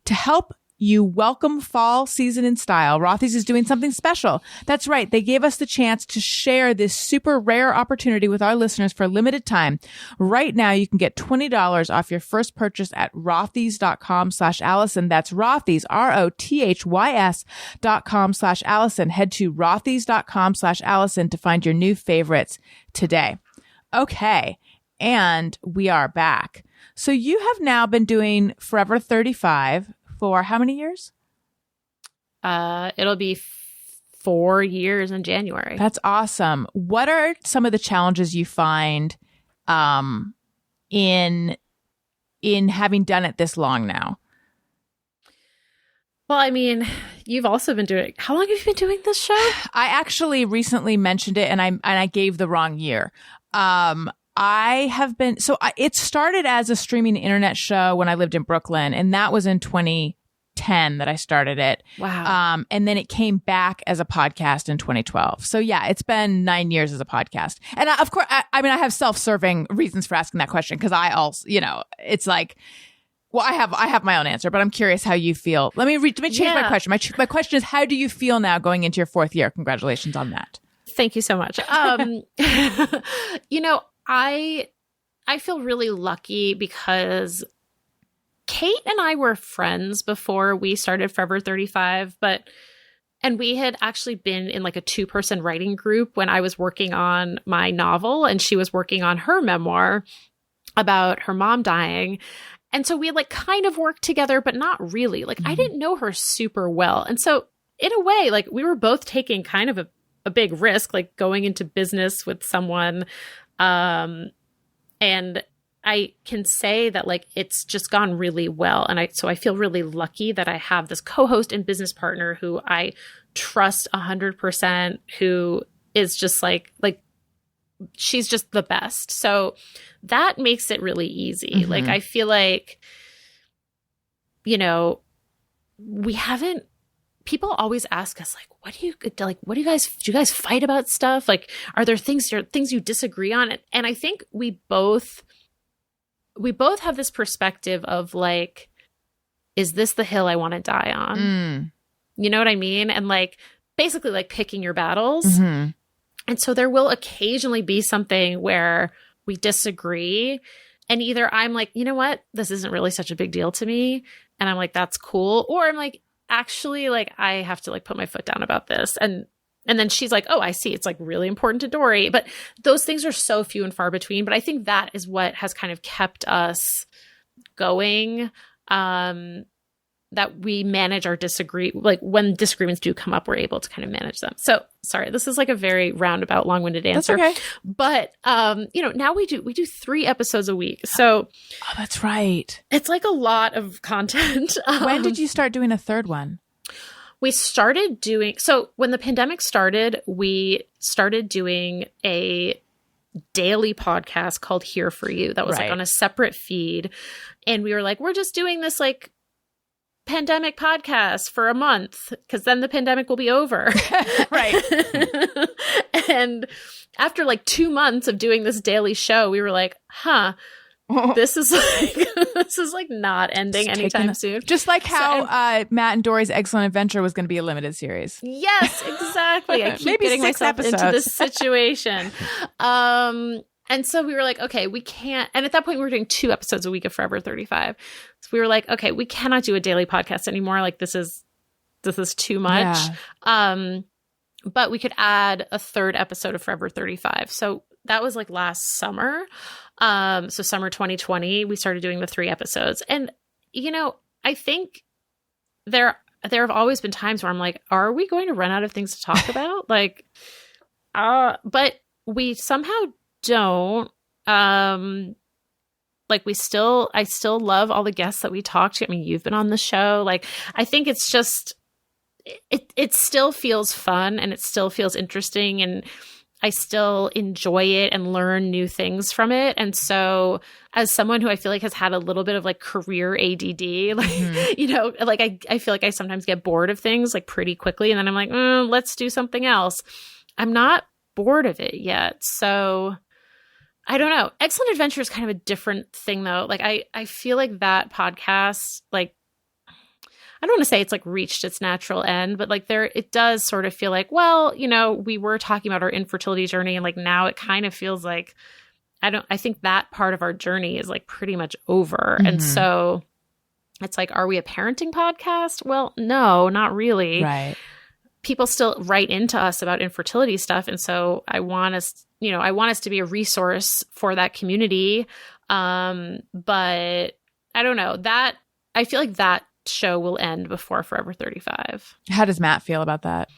To help you welcome fall season in style, Rothy's is doing something special. That's right. They gave us the chance to share this super rare opportunity with our listeners for a limited time. Right now, you can get $20 off your first purchase at rothys.com/Allison. That's Rothys, ROTHYS.com/Allison. Head to rothys.com/Allison to find your new favorites today. Okay. And we are back. So you have now been doing Forever 35 for how many years? It'll be 4 years in January. That's awesome. What are some of the challenges you find in having done it this long now? Well, I mean, you've also been doing. How long have you been doing this show? I actually recently mentioned it, and I gave the wrong year. It started as a streaming internet show when I lived in Brooklyn, and that was in 2010 that I started it. Wow. And then it came back as a podcast in 2012. So yeah, it's been 9 years as a podcast. And of course, I have self-serving reasons for asking that question because I also, it's like, well, I have my own answer, but I'm curious how you feel. Let me change my question. My question is, how do you feel now going into your 4th year? Congratulations on that. Thank you so much. I feel really lucky because Kate and I were friends before we started Forever 35, and we had actually been in like a 2-person writing group when I was working on my novel and she was working on her memoir about her mom dying. And so we had like kind of worked together, but not really. Like I didn't know her super well. And so in a way, like we were both taking kind of a big risk, like going into business with someone. And I can say that like it's just gone really well. And so I feel really lucky that I have this co-host and business partner who I trust 100%, who is just like she's just the best. So that makes it really easy. Mm-hmm. Like I feel like, people always ask us like, do you guys fight about stuff? Like, are there things you disagree on? And I think we both have this perspective of like, is this the hill I want to die on? You know what I mean? And like, basically like picking your battles. Mm-hmm. And so there will occasionally be something where we disagree. And either I'm like, you know what? This isn't really such a big deal to me. And I'm like, that's cool. Or I'm like, actually, like, I have to like put my foot down about this. And then she's like, oh, I see. It's like really important to Doree. But those things are so few and far between. But I think that is what has kind of kept us going. That we manage our like when disagreements do come up, we're able to kind of manage them. So sorry, this is like a very roundabout, long-winded answer. That's okay. But now we do 3 episodes a week. So that's right. It's like a lot of content. When did you start doing a 3rd one? We started doing, so when the pandemic started, we started doing a daily podcast called Here For You. That was like on a separate feed. And we were like, we're just doing this like pandemic podcast for a month because then the pandemic will be over. Right. And after like 2 months of doing this daily show, we were like, this is like not ending anytime soon. Just like how Matt and Doree's Eggcellent Adventure was going to be a limited series. Yes, exactly. I keep Maybe getting 6 myself episodes. into this situation. And so we were like, okay, we can't. And at that point, we were doing 2 episodes a week of Forever 35. So we were like, okay, we cannot do a daily podcast anymore. Like this is too much. Yeah. But we could add a 3rd episode of Forever 35. So that was like last summer. So summer 2020, we started doing the 3 episodes. And, I think there have always been times where I'm like, are we going to run out of things to talk about? Like, but we somehow don't. Like I still love all the guests that we talked to. I mean, you've been on the show. Like, I think it's just, it still feels fun and it still feels interesting and I still enjoy it and learn new things from it. And so as someone who I feel like has had a little bit of like career ADD, like, like I feel like I sometimes get bored of things like pretty quickly. And then I'm like, let's do something else. I'm not bored of it yet. So I don't know. Eggcellent Adventure is kind of a different thing though. Like I feel like that podcast, like, I don't want to say it's like reached its natural end, but like it does sort of feel like, well, we were talking about our infertility journey, and like now it kind of feels like I think that part of our journey is like pretty much over. And so it's like, are we a parenting podcast? Well, no, not really. Right. People still write into us about infertility stuff. And so I want us to be a resource for that community. But I don't know, that I feel like that show will end before Forever 35. How does Matt feel about that?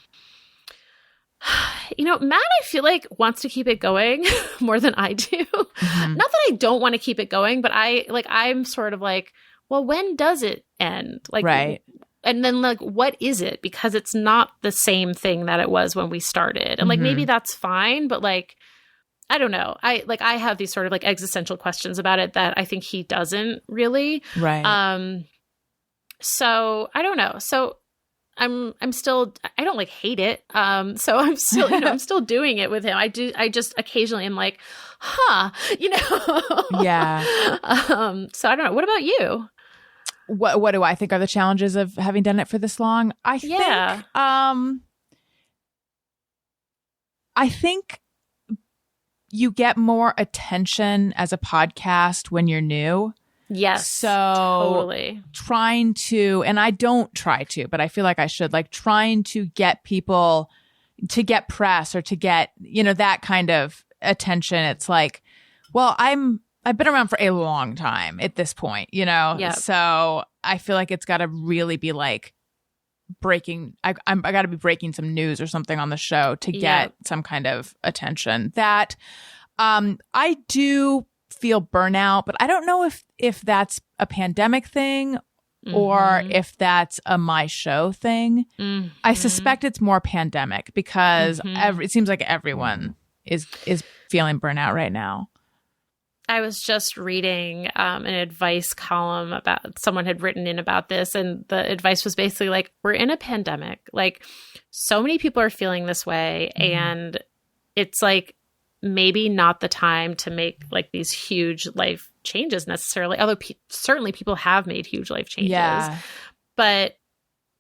Matt, I feel like wants to keep it going more than I do. Not that I don't want to keep it going, but I'm sort of like, well, when does it end? Like, right. And then like, what is it? Because it's not the same thing that it was when we started. And like, maybe that's fine, but like, I don't know. I have these sort of like existential questions about it that I think he doesn't really. Right. So I don't know. So I'm still, I don't like hate it. So I'm still, I'm still doing it with him. I just occasionally am like, Yeah. So I don't know. What about you? What do I think are the challenges of having done it for this long? I think you get more attention as a podcast when you're new. Yes. So totally. trying to, and I don't try to, but I feel like I should, like trying to get people to get press or to get, that kind of attention. It's like, well, I've been around for a long time at this point, Yep. So I feel like it's got to really be like breaking. I got to be breaking some news or something on the show to get some kind of attention. That I do feel burnout, but I don't know if that's a pandemic thing or if that's a my show thing. I suspect it's more pandemic because it seems like everyone is feeling burnout right now. I was just reading an advice column about someone had written in about this, and the advice was basically like, we're in a pandemic. Like, so many people are feeling this way, and it's like maybe not the time to make like these huge life changes necessarily. Although certainly people have made huge life changes, but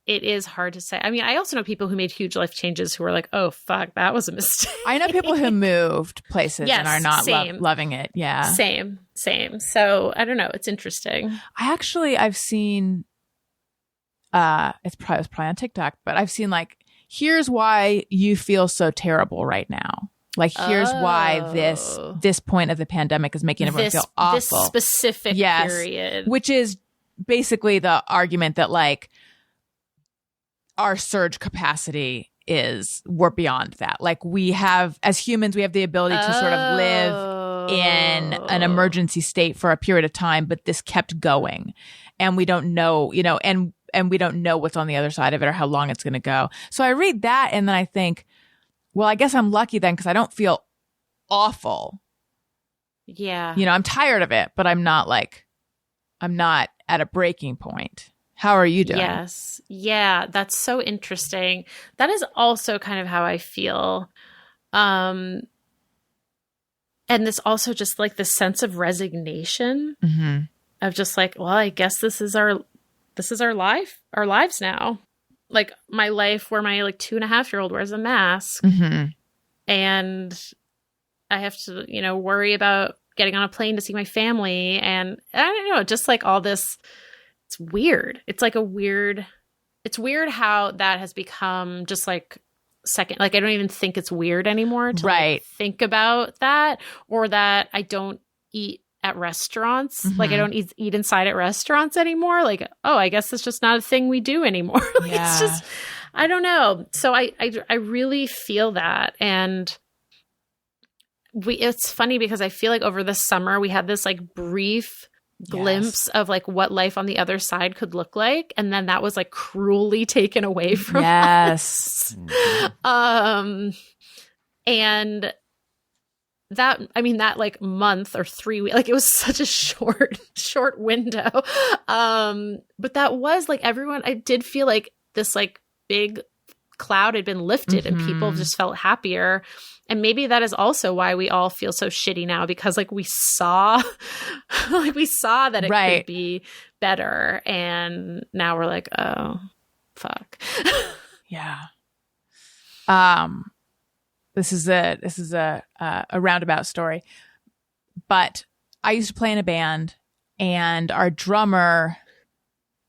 it is hard to say. I mean, I also know people who made huge life changes who were like, oh, fuck, that was a mistake. I know people who moved places and are not loving it. Yeah. Same. So I don't know. It's interesting. I've seen, it was probably on TikTok, but I've seen like, here's why you feel so terrible right now. Like, here's why this point of the pandemic is making everyone feel awful. This specific period. Which is basically the argument that like, our surge capacity we're beyond that. Like, as humans, we have the ability to sort of live in an emergency state for a period of time, but this kept going and we don't know, and we don't know what's on the other side of it or how long it's going to go. So I read that and then I think, well, I guess I'm lucky then because I don't feel awful. Yeah. I'm tired of it, but I'm not at a breaking point. How are you doing? Yes. Yeah, that's so interesting. That is also kind of how I feel. And this also just like this sense of resignation of just like, well, I guess this is our lives now. Like my life where my like 2.5-year-old wears a mask and I have to, worry about getting on a plane to see my family. And I don't know, just like all this. It's weird. It's weird how that has become just like second. Like, I don't even think it's weird anymore to like, think about that, or that I don't eat at restaurants. Like, I don't eat inside at restaurants anymore. Like, oh, I guess it's just not a thing we do anymore. Like, it's just, I don't know. So I really feel that. And it's funny because I feel like over the summer we had this like brief glimpse of like what life on the other side could look like, and then that was like cruelly taken away from us. And that, I mean, that like month or 3 weeks, like it was such a short window. But that was like everyone, I did feel like this like big cloud had been lifted and people just felt happier. And maybe that is also why we all feel so shitty now, because like we saw that it could be better. And now we're like, oh, fuck. Yeah. This is a roundabout story, but I used to play in a band, and our drummer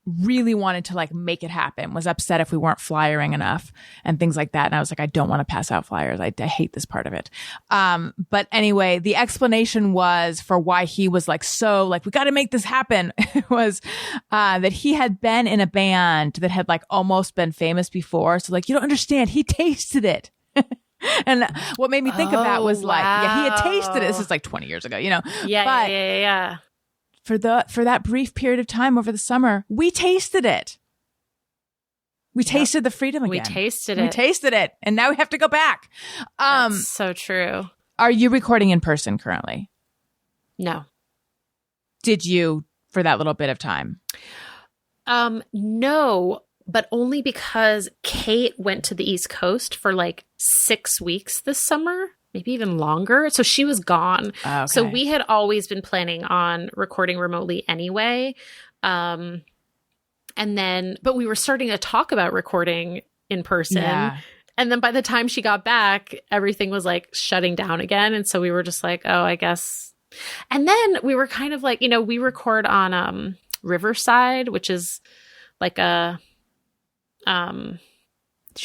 really wanted to like make it happen, was upset if we weren't flyering enough and things like that. And I was like, I don't want to pass out flyers. I hate this part of it. But anyway, the explanation was for why he was like, so like, we got to make this happen was, that he had been in a band that had like almost been famous before. So like, you don't understand. He tasted it. And what made me think of that was like, yeah, he had tasted it. This is like 20 years ago, you know? Yeah. For that brief period of time over the summer, we tasted it. We tasted the freedom again. We tasted it. And now we have to go back. That's so true. Are you recording in person currently? No. Did you for that little bit of time? No, but only because Kate went to the East Coast for like 6 weeks this summer. Maybe even longer. So she was gone. Okay. So we had always been planning on recording remotely anyway. But we were starting to talk about recording in person. Yeah. And then by the time she got back, everything was like shutting down again. And so we were just like, oh, I guess. And then we were kind of like, you know, we record on Riverside, which is like a did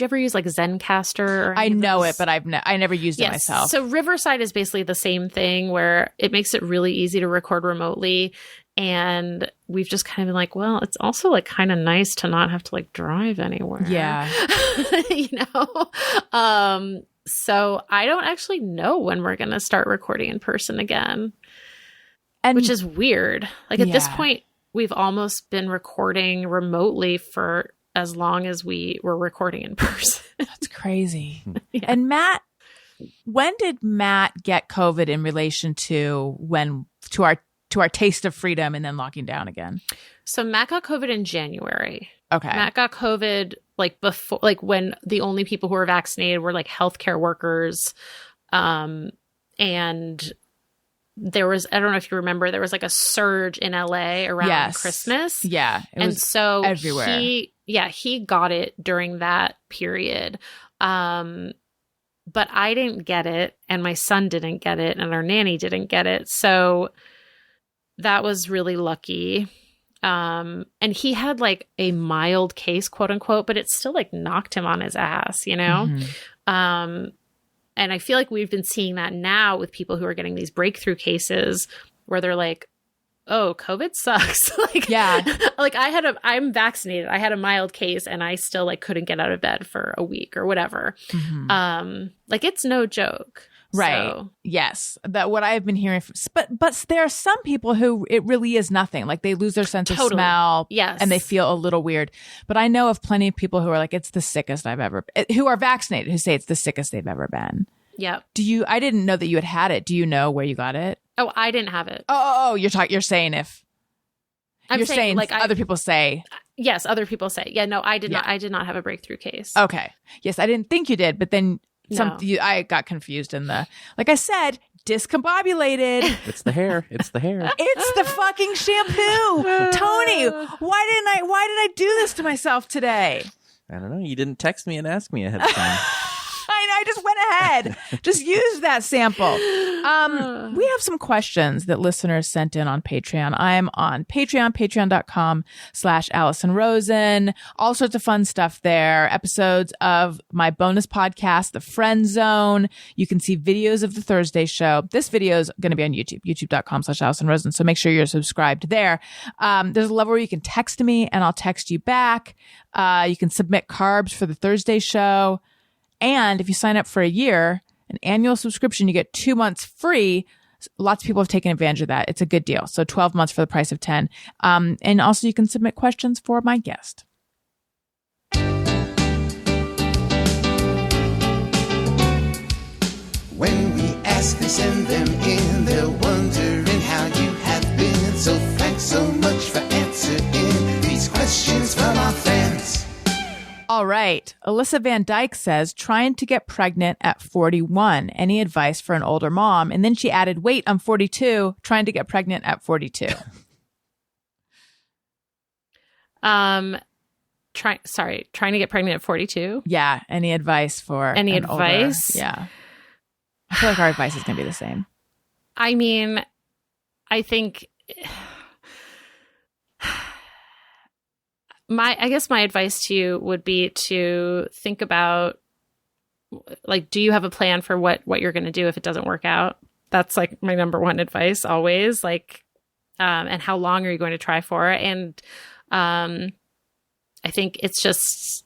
you ever use like Zencaster? Or I know it, but I never used it myself. So Riverside is basically the same thing, where it makes it really easy to record remotely. And we've just kind of been like, well, it's also like kind of nice to not have to like drive anywhere. Yeah. You know? So I don't actually know when we're going to start recording in person again, which is weird. Like at this point, we've almost been recording remotely for as long as we were recording in person. That's crazy. Yeah. And Matt, when did Matt get COVID in relation to our taste of freedom and then locking down again? So Matt got COVID in January. Okay. Matt got COVID like before, like when the only people who were vaccinated were like healthcare workers. And there was, I don't know if you remember, there was like a surge in LA around Christmas. Yeah. And so everywhere. He got it during that period. But I didn't get it, and my son didn't get it, and our nanny didn't get it. So that was really lucky. And he had like a mild case, quote unquote, but it still like knocked him on his ass, you know? Mm-hmm. And I feel like we've been seeing that now with people who are getting these breakthrough cases where they're like, oh, COVID sucks. Like, yeah. Like I'm vaccinated. I had a mild case and I still like couldn't get out of bed for a week or whatever. Mm-hmm. Like it's no joke. Right. So. Yes. That what I've been hearing. But there are some people who it really is nothing. Like they lose their sense of smell. Yes. And they feel a little weird. But I know of plenty of people who are like, it's the sickest I've ever, who are vaccinated, who say it's the sickest they've ever been. Yep. I didn't know that you had it. Do you know where you got it? Oh, I didn't have it. Oh, you're saying if. You're saying like other people say. Yes, other people say. Yeah, no, I did not. I did not have a breakthrough case. Okay. Yes, I didn't think you did, but then I got confused in the, like I said, discombobulated. It's the hair. It's the hair. It's the fucking shampoo. Tony, why did I do this to myself today? I don't know. You didn't text me and ask me ahead of time. I just went ahead. Just use that sample. We have some questions that listeners sent in on Patreon. I'm on Patreon, patreon.com/Allison Rosen. All sorts of fun stuff there. Episodes of my bonus podcast, The Friend Zone. You can see videos of the Thursday show. This video is going to be on YouTube, youtube.com/Allison Rosen. So make sure you're subscribed there. There's a level where you can text me and I'll text you back. You can submit carbs for the Thursday show. And if you sign up for a year, an annual subscription, you get 2 months free. Lots of people have taken advantage of that. It's a good deal. So 12 months for the price of 10. And also you can submit questions for my guest. When we ask, they send them in. They're wondering how you have been. So thanks so much for answering these questions from our fans. All right. right. Alyssa Van Dyke says, trying to get pregnant at 41. Any advice for an older mom? And then she added, wait, I'm 42, trying to get pregnant at 42. Trying to get pregnant at 42. Yeah. Any advice for Any an older- advice? Yeah. I feel like our advice is going to be the same. I mean, I think I guess my advice to you would be to think about, like, do you have a plan for what you're going to do if it doesn't work out? That's like my number one advice always. Like, and how long are you going to try for? And I think it's just,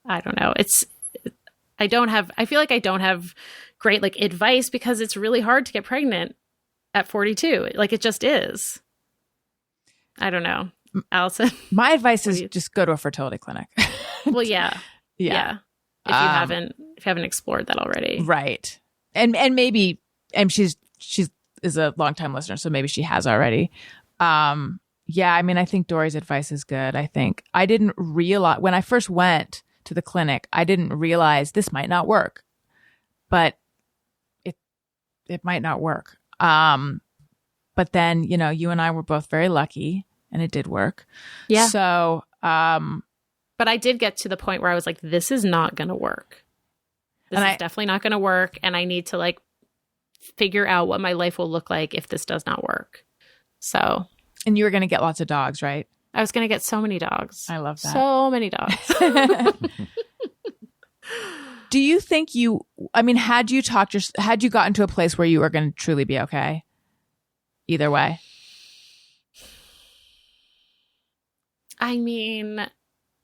I don't know. I feel like I don't have great like advice because it's really hard to get pregnant at 42. Like it just is. I don't know. Allison? My advice is just go to a fertility clinic. Well, yeah. Yeah. If you haven't explored that already. Right. And maybe, and she's is a longtime listener, so maybe she has already. Yeah, I mean, I think Doree's advice is good. I think I didn't realize when I first went to the clinic, I didn't realize this might not work, but it might not work. But then, you know, you and I were both very lucky and it did work. Yeah. So, but I did get to the point where I was like, this is not going to work. This is definitely not going to work. And I need to like figure out what my life will look like if this does not work. So. And you were going to get lots of dogs, right? I was going to get so many dogs. I love that. So many dogs. Do you think had you gotten to a place where you were going to truly be okay? Either way. I mean,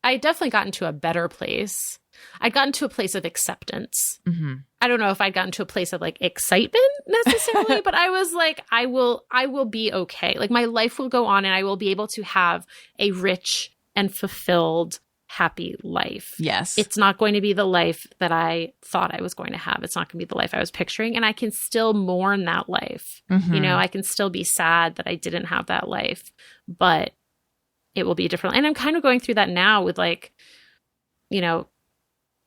I definitely gotten to a better place. I'd gotten to a place of acceptance. Mm-hmm. I don't know if I'd gotten to a place of like excitement necessarily, but I was like, I will be okay. Like my life will go on and I will be able to have a rich and fulfilled, happy life. Yes. It's not going to be the life that I thought I was going to have. It's not going to be the life I was picturing. And I can still mourn that life. Mm-hmm. You know, I can still be sad that I didn't have that life, but it will be different. And I'm kind of going through that now with like, you know,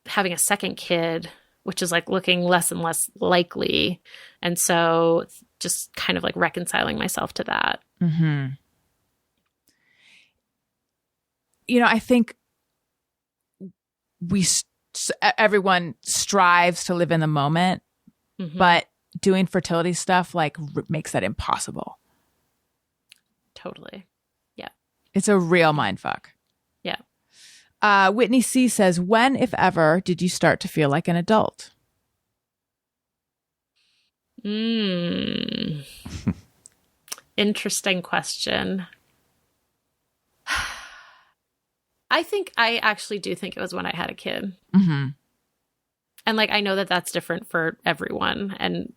having a second kid, which is like looking less and less likely. And so just kind of like reconciling myself to that. Mm-hmm. You know, I think everyone strives to live in the moment, Mm-hmm. but doing fertility stuff like makes that impossible. Totally. Yeah. It's a real mindfuck. Yeah. Whitney C says, when, if ever, did you start to feel like an adult? Interesting question. I actually do think it was when I had a kid. Mm-hmm. And like, I know that that's different for everyone. And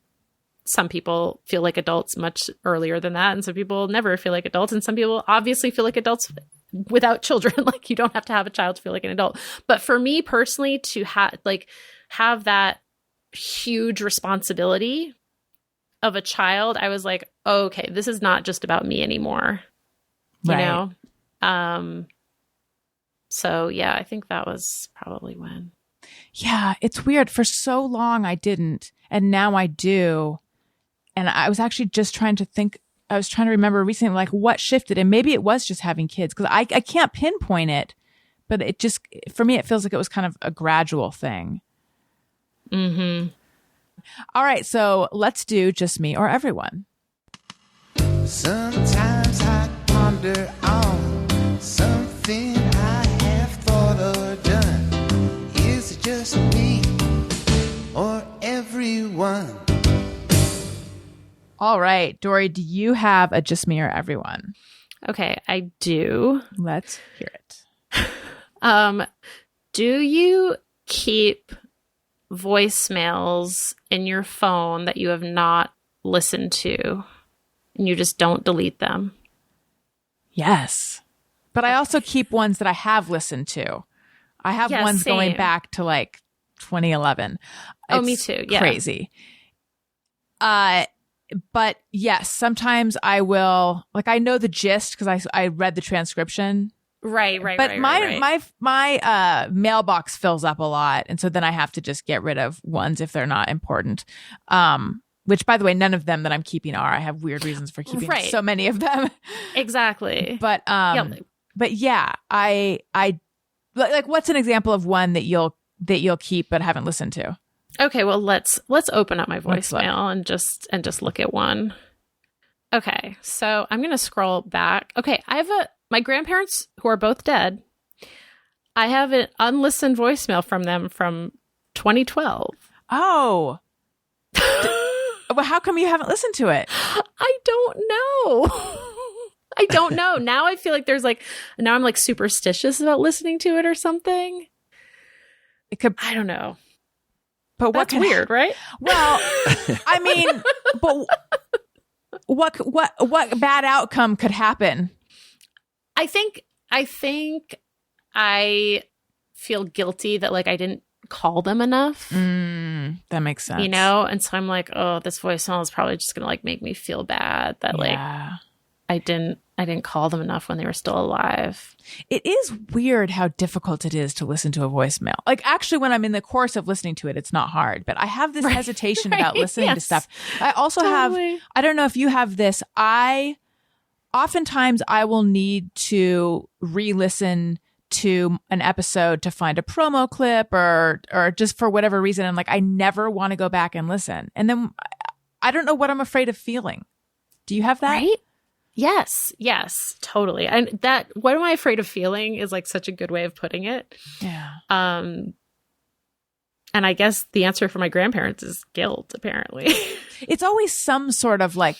some people feel like adults much earlier than that. And some people never feel like adults. And some people obviously feel like adults without children. Like you don't have to have a child to feel like an adult. But for me personally, to have that huge responsibility of a child, I was like, oh, okay, this is not just about me anymore. You Right. know? So yeah, I think that was probably when. Yeah, it's weird. For so long, I didn't. And now I do. And I was actually just trying to think. I was trying to remember recently, like, what shifted. And maybe it was just having kids. Because I can't pinpoint it. But it just, for me, it feels like it was kind of a gradual thing. Mm-hmm. All right. So let's do just me or everyone. Sometimes I ponder on something I have thought or done. Is it just me or everyone? All right. Doree, do you have a just me or everyone? Okay, I do. Let's hear it. Do you keep voicemails in your phone that you have not listened to and you just don't delete them? Yes. But I also keep ones that I have listened to. I have Yeah, ones going same. back to like 2011. Oh, me It's too. Yeah. Crazy. But yes, sometimes I will, like, I know the gist because I read the transcription Right. But my mailbox fills up a lot, and so then I have to just get rid of ones if they're not important. Which, by the way, none of them that I'm keeping are. I have weird reasons for keeping so many of them. Exactly. But yeah, I like. What's an example of one that you'll keep but haven't listened to? Okay, well let's open up my Let's look. voicemail and just look at one. Okay, so I'm gonna scroll back. Okay, I have my grandparents who are both dead. I have an unlistened voicemail from them from 2012. Oh. Well, how come you haven't listened to it? I don't know. I don't know. Now I feel like now I'm like superstitious about listening to it or something. It could. I don't know. But That's weird, right? Well, I mean, but what bad outcome could happen? I think I feel guilty that like I didn't call them enough. That makes sense. You know? And so I'm like, oh, this voicemail is probably just gonna like make me feel bad that like I didn't call them enough when they were still alive. It is weird how difficult it is to listen to a voicemail. Like actually when I'm in the course of listening to it, it's not hard, but I have this hesitation about listening to stuff. I also have, I don't know if you have this. Oftentimes I will need to re-listen to an episode to find a promo clip or just for whatever reason. And like, I never want to go back and listen. And then I don't know what I'm afraid of feeling. Do you have that? Right? Yes, totally. And that, what am I afraid of feeling is like such a good way of putting it. Yeah. And I guess the answer for my grandparents is guilt, apparently. It's always some sort of like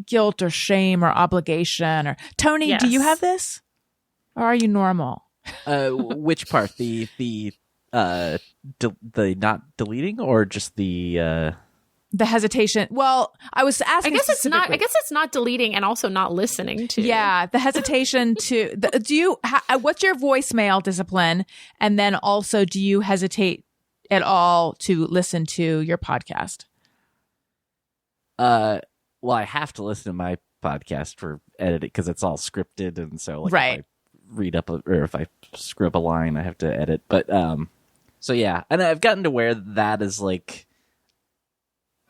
guilt or shame or obligation or Tony, do you have this? Or are you normal? Which part? The not deleting or just the hesitation. Well, I was asking. I guess it's not deleting and also not listening to. Yeah, the hesitation to. What's your voicemail discipline? And then also, do you hesitate at all to listen to your podcast? Well, I have to listen to my podcast for editing because it's all scripted, and so like if I read up or if I screw up a line, I have to edit. But so yeah, and I've gotten to where that is like.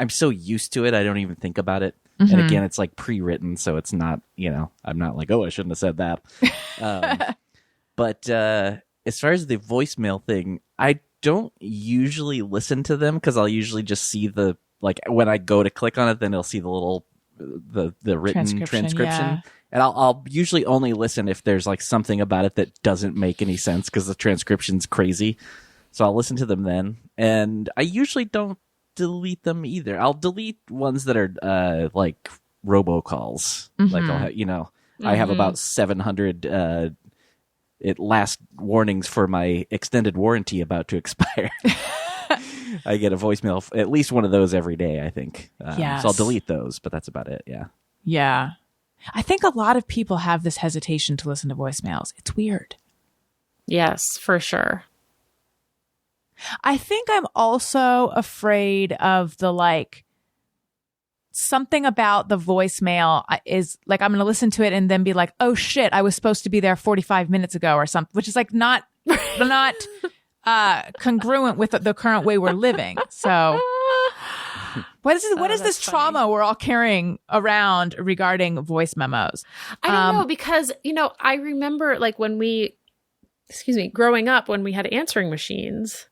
I'm so used to it, I don't even think about it. Mm-hmm. And again, it's like pre-written, so it's not, I'm not like, oh, I shouldn't have said that. But as far as the voicemail thing, I don't usually listen to them because I'll usually just see the, like, when I go to click on it, then I'll see the little, the written transcription. Yeah. And I'll usually only listen if there's like something about it that doesn't make any sense because the transcription's crazy. So I'll listen to them then. And I usually don't delete them either. I'll delete ones that are like robocalls. Mm-hmm. Like I'll have, I have about 700 last warnings for my extended warranty about to expire. I get a voicemail, at least one of those every day, I think. Yes. So I'll delete those, but that's about it. Yeah. Yeah. I think a lot of people have this hesitation to listen to voicemails. It's weird. Yes, for sure. I think I'm also afraid of the like something about the voicemail is like I'm going to listen to it and then be like, oh shit, I was supposed to be there 45 minutes ago or something, which is like not congruent with the current way we're living. So what is this trauma we're all carrying around regarding voice memos? I don't know because, I remember like when growing up when we had answering machines,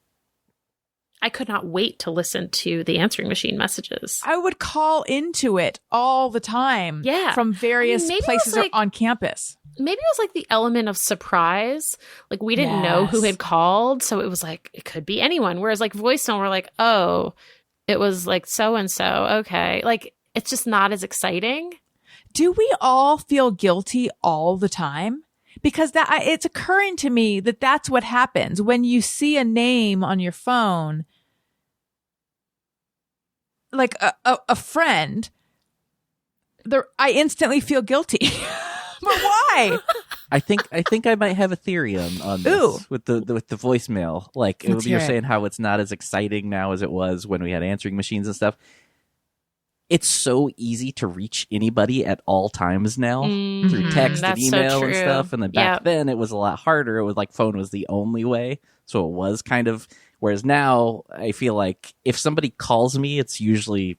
I could not wait to listen to the answering machine messages. I would call into it all the time. Yeah. From various places on campus. Maybe it was like the element of surprise. Like we didn't know who had called. So it was like, it could be anyone. Whereas like voicemail, we're like, oh, it was like so-and-so. Okay. Like it's just not as exciting. Do we all feel guilty all the time? Because it's occurring to me that that's what happens when you see a name on your phone, like a friend. I instantly feel guilty. But why? I think I might have a theory on this with the voicemail. Like you're saying how it's not as exciting now as it was when we had answering machines and stuff. it's so easy to reach anybody at all times now through text and That's so email and true. stuff. And then back Yep. then it was a lot harder. It was like phone was the only way. So it was kind of, whereas now I feel like if somebody calls me, it's usually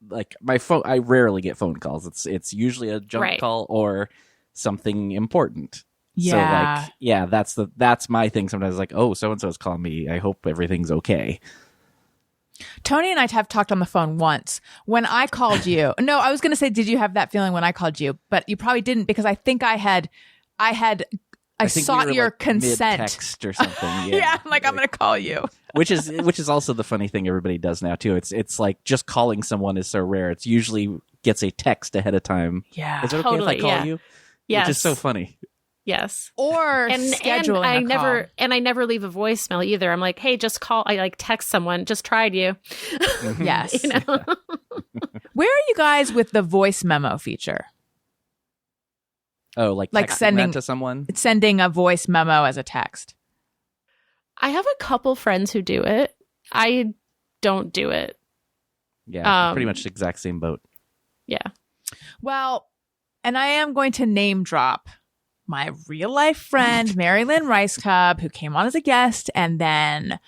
like my phone. I rarely get phone calls. It's usually a junk Right. call or something important. Yeah. So like, yeah, that's my thing. Sometimes like, oh, so-and-so's calling me. I hope everything's okay. Tony and I have talked on the phone once when I called you. No, I was going to say, did you have that feeling when I called you? But you probably didn't, because I think I think sought we were, your like, consent. mid-text or something. Yeah, I'm like, I'm going to call you. which is also the funny thing everybody does now too. It's like just calling someone is so rare. It's usually gets a text ahead of time. Yeah. Is it okay Totally, if I call yeah. you? Yes. Which is so funny. Yes. Or scheduling I a never leave a voicemail either. I'm like, hey, just call. I like text someone. Just tried you. call. Yes. You know? Where are you guys with the voice memo feature? Oh, like texting sending- that to someone? It's sending a voice memo as a text. I have a couple friends who do it. I don't do it. Yeah, pretty much the exact same boat. Yeah. Well, and I am going to name drop my real life friend, Mary Lynn Rice Cub, who came on as a guest, and then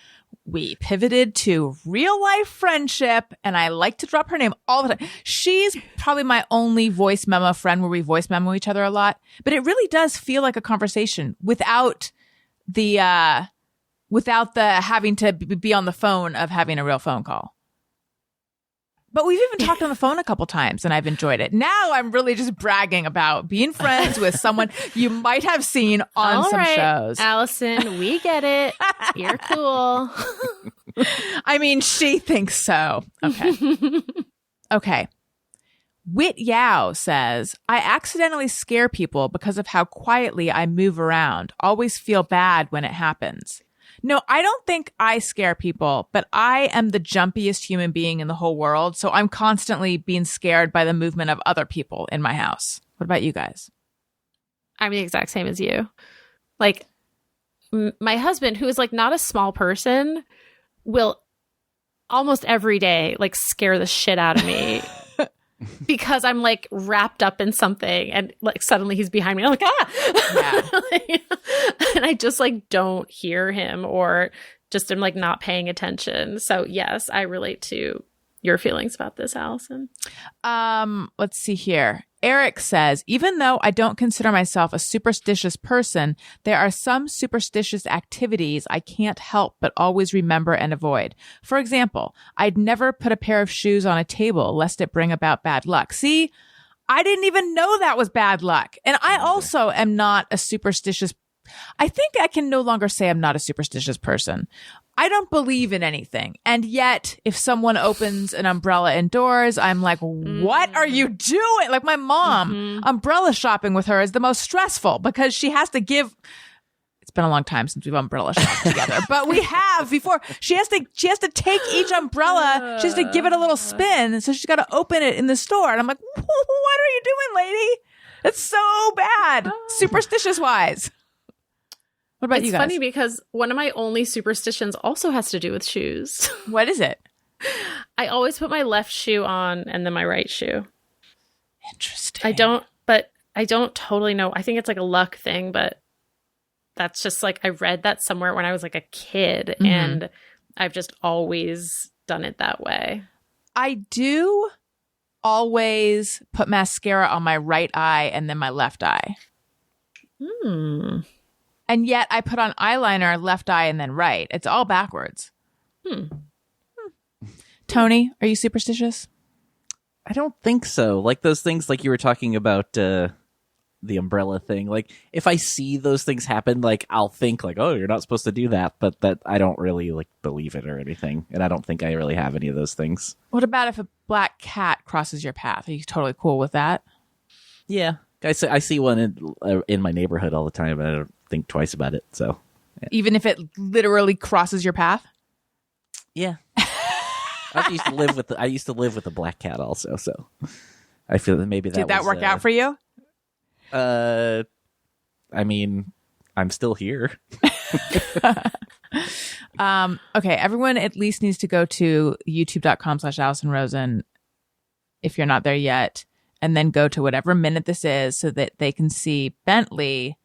we pivoted to real life friendship, and I like to drop her name all the time. She's probably my only voice memo friend where we voice memo each other a lot, but it really does feel like a conversation without the having to be on the phone of having a real phone call. But we've even talked on the phone a couple times, and I've enjoyed it. Now I'm really just bragging about being friends with someone you might have seen on All some right, shows. Allison, we get it. You're cool. I mean, she thinks so. Okay. Okay. Wit Yao says, I accidentally scare people because of how quietly I move around. Always feel bad when it happens. No, I don't think I scare people, but I am the jumpiest human being in the whole world. So I'm constantly being scared by the movement of other people in my house. What about you guys? I'm the exact same as you. Like, my husband, who is like not a small person, will almost every day like scare the shit out of me. Because I'm like wrapped up in something, and like suddenly he's behind me. I'm like, ah, Yeah. and I just like don't hear him, or just am like not paying attention. So yes, I relate to your feelings about this, Allison. Let's see here. Eric says, even though I don't consider myself a superstitious person, there are some superstitious activities I can't help but always remember and avoid. For example, I'd never put a pair of shoes on a table lest it bring about bad luck. See, I didn't even know that was bad luck. And I also am not a superstitious. I think I can no longer say I'm not a superstitious person. I don't believe in anything. And yet, if someone opens an umbrella indoors, I'm like, what are you doing? Like my mom, umbrella shopping with her is the most stressful because she has to give. It's been a long time since we've umbrella shopped together, but we have before. She has to take each umbrella. She has to give it a little spin. So she's got to open it in the store. And I'm like, what are you doing, lady? It's so bad. Superstitious wise. What about you guys? It's funny because one of my only superstitions also has to do with shoes. What is it? I always put my left shoe on and then my right shoe. Interesting. I don't totally know. I think it's like a luck thing, but that's just like I read that somewhere when I was like a kid, and I've just always done it that way. I do always put mascara on my right eye and then my left eye. And yet I put on eyeliner, left eye, and then right. It's all backwards. Tony, are you superstitious? I don't think so. Like those things, like you were talking about the umbrella thing. Like if I see those things happen, like I'll think like, oh, you're not supposed to do that. But that I don't really like believe it or anything. And I don't think I really have any of those things. What about if a black cat crosses your path? Are you totally cool with that? Yeah. I see one in my neighborhood all the time, and I don't think twice about it. So, Even if it literally crosses your path? yeah. I used to live with a black cat also, so I feel that maybe that Did that was, work out for you? I mean, I'm still here. Okay, everyone at least needs to go to youtube.com/Allison Rosen if you're not there yet, and then go to whatever minute this is so that they can see Bentley,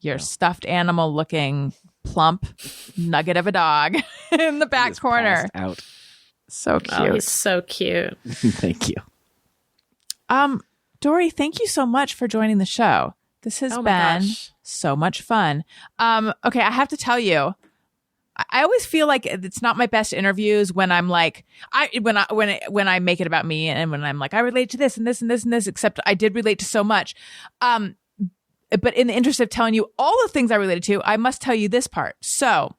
your stuffed animal looking plump nugget of a dog in the back He is corner. passed out. So cute. Oh, he's so cute. Thank you. Doree, thank you so much for joining the show. This has Oh my been gosh. so much fun. Okay, I have to tell you, I always feel like it's not my best interviews when I'm like, when I make it about me and when I'm like, I relate to this and this and this and this, except I did relate to so much. But in the interest of telling you all the things I related to, I must tell you this part. So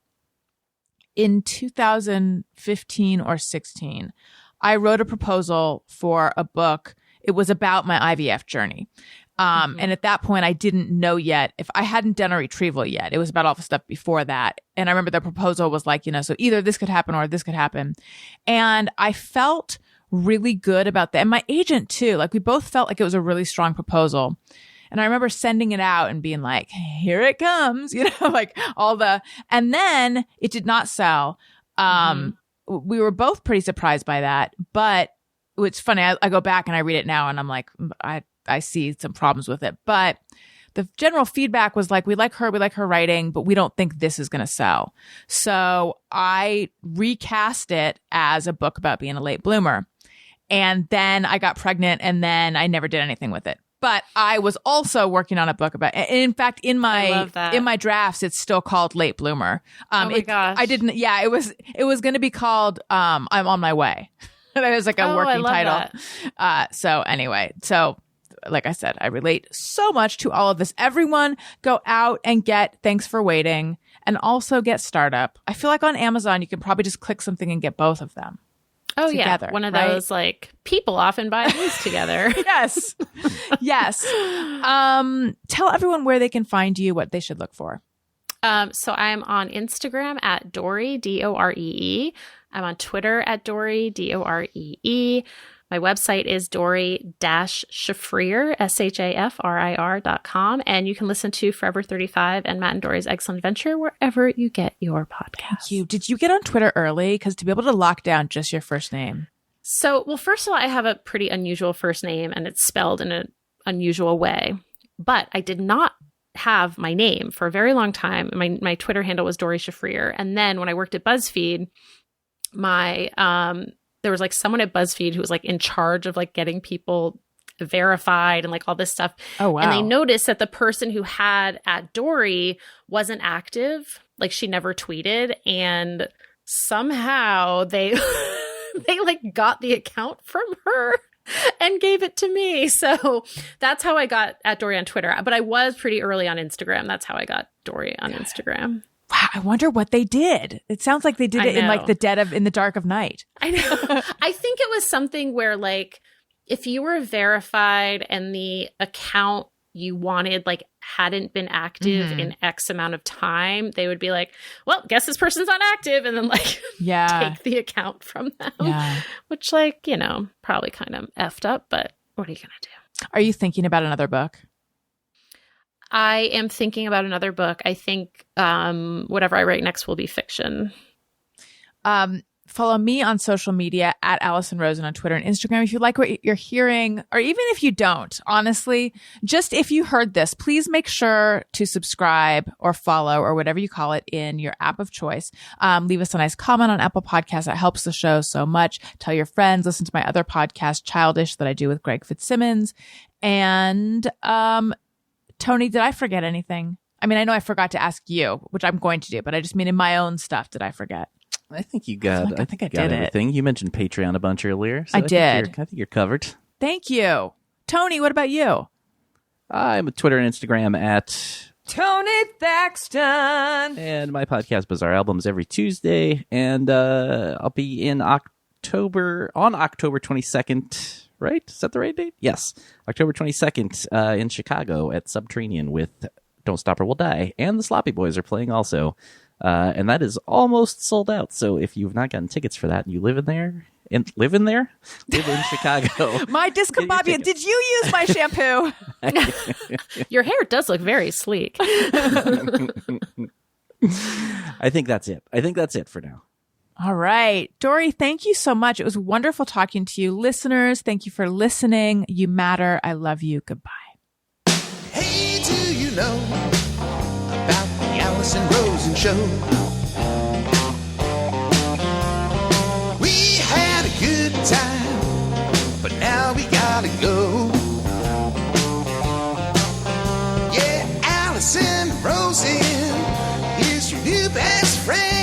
in 2015 or 16, I wrote a proposal for a book. It was about my IVF journey. And at that point, I didn't know yet if I hadn't done a retrieval yet. It was about all the stuff before that. And I remember the proposal was like, so either this could happen or this could happen. And I felt really good about that. And my agent too, like we both felt like it was a really strong proposal. And I remember sending it out and being like, here it comes, like and then it did not sell. We were both pretty surprised by that, but it's funny. I go back and I read it now and I'm like, I see some problems with it, but the general feedback was like, we like her writing, but we don't think this is going to sell. So I recast it as a book about being a late bloomer. And then I got pregnant and then I never did anything with it. But I was also working on a book about, and in fact, in my drafts, it's still called Late Bloomer. Oh my gosh. I didn't, it was going to be called, I'm on my way. That was like a working title. So anyway, like I said, I relate so much to all of this. Everyone go out and get Thanks for Waiting and also get Startup. I feel like on Amazon, you can probably just click something and get both of them. Oh, together, yeah. One of right? those, like, people often buy these together. Yes. Yes. Tell everyone where they can find you, what they should look for. So I'm on Instagram at Doree, Doree. I'm on Twitter at Doree, Doree. My website is Doree-Shafrir, SHAFRIR.com. And you can listen to Forever 35 and Matt and Doree's Excellent Adventure wherever you get your podcast. Did you get on Twitter early? Because to be able to lock down just your first name. So, well, first of all, I have a pretty unusual first name and it's spelled in an unusual way. But I did not have my name for a very long time. My Twitter handle was Doree Shafrir. And then when I worked at BuzzFeed, there was like someone at BuzzFeed who was like in charge of like getting people verified and like all this stuff. Oh, wow. And they noticed that the person who had at Doree wasn't active. Like she never tweeted. And somehow they like got the account from her and gave it to me. So that's how I got at Doree on Twitter. But I was pretty early on Instagram. That's how I got Doree on Instagram. Wow, I wonder what they did. It sounds like they did it in like in the dark of night. I know. I think it was something where like if you were verified and the account you wanted like hadn't been active in X amount of time, they would be like, well, guess this person's not active, and then like take the account from them. Yeah. Which like, probably kind of effed up, but what are you gonna do? Are you thinking about another book? I am thinking about another book. I think whatever I write next will be fiction. Follow me on social media at Allison Rosen on Twitter and Instagram. If you like what you're hearing, or even if you don't, honestly, just if you heard this, please make sure to subscribe or follow or whatever you call it in your app of choice. Leave us a nice comment on Apple Podcasts. That helps the show so much. Tell your friends, listen to my other podcast, Childish, that I do with Greg Fitzsimmons. And, Tony, did I forget anything? I mean, I know I forgot to ask you, which I'm going to do, but I just mean in my own stuff, did I forget? I think you got. I think I got did everything. You mentioned Patreon a bunch earlier. So I did. I think you're covered. Thank you, Tony. What about you? I'm at Twitter and Instagram at Tony Thaxton. and my podcast Bizarre Albums every Tuesday, and I'll be in October 22nd. Right? Is that the right date? Yes, October 22nd in Chicago at Subterranean with Don't Stop or We'll Die, and the Sloppy Boys are playing also. And that is almost sold out. So if you've not gotten tickets for that and you live in Chicago. My discombobulation. Did you use my shampoo? Your hair does look very sleek. I think that's it. I think that's it for now. All right. Doree, thank you so much. It was wonderful talking to you. Listeners, thank you for listening. You matter. I love you. Goodbye. Hey, do you know about the Allison Rosen show? We had a good time, but now we gotta go. Yeah, Allison Rosen is your new best friend.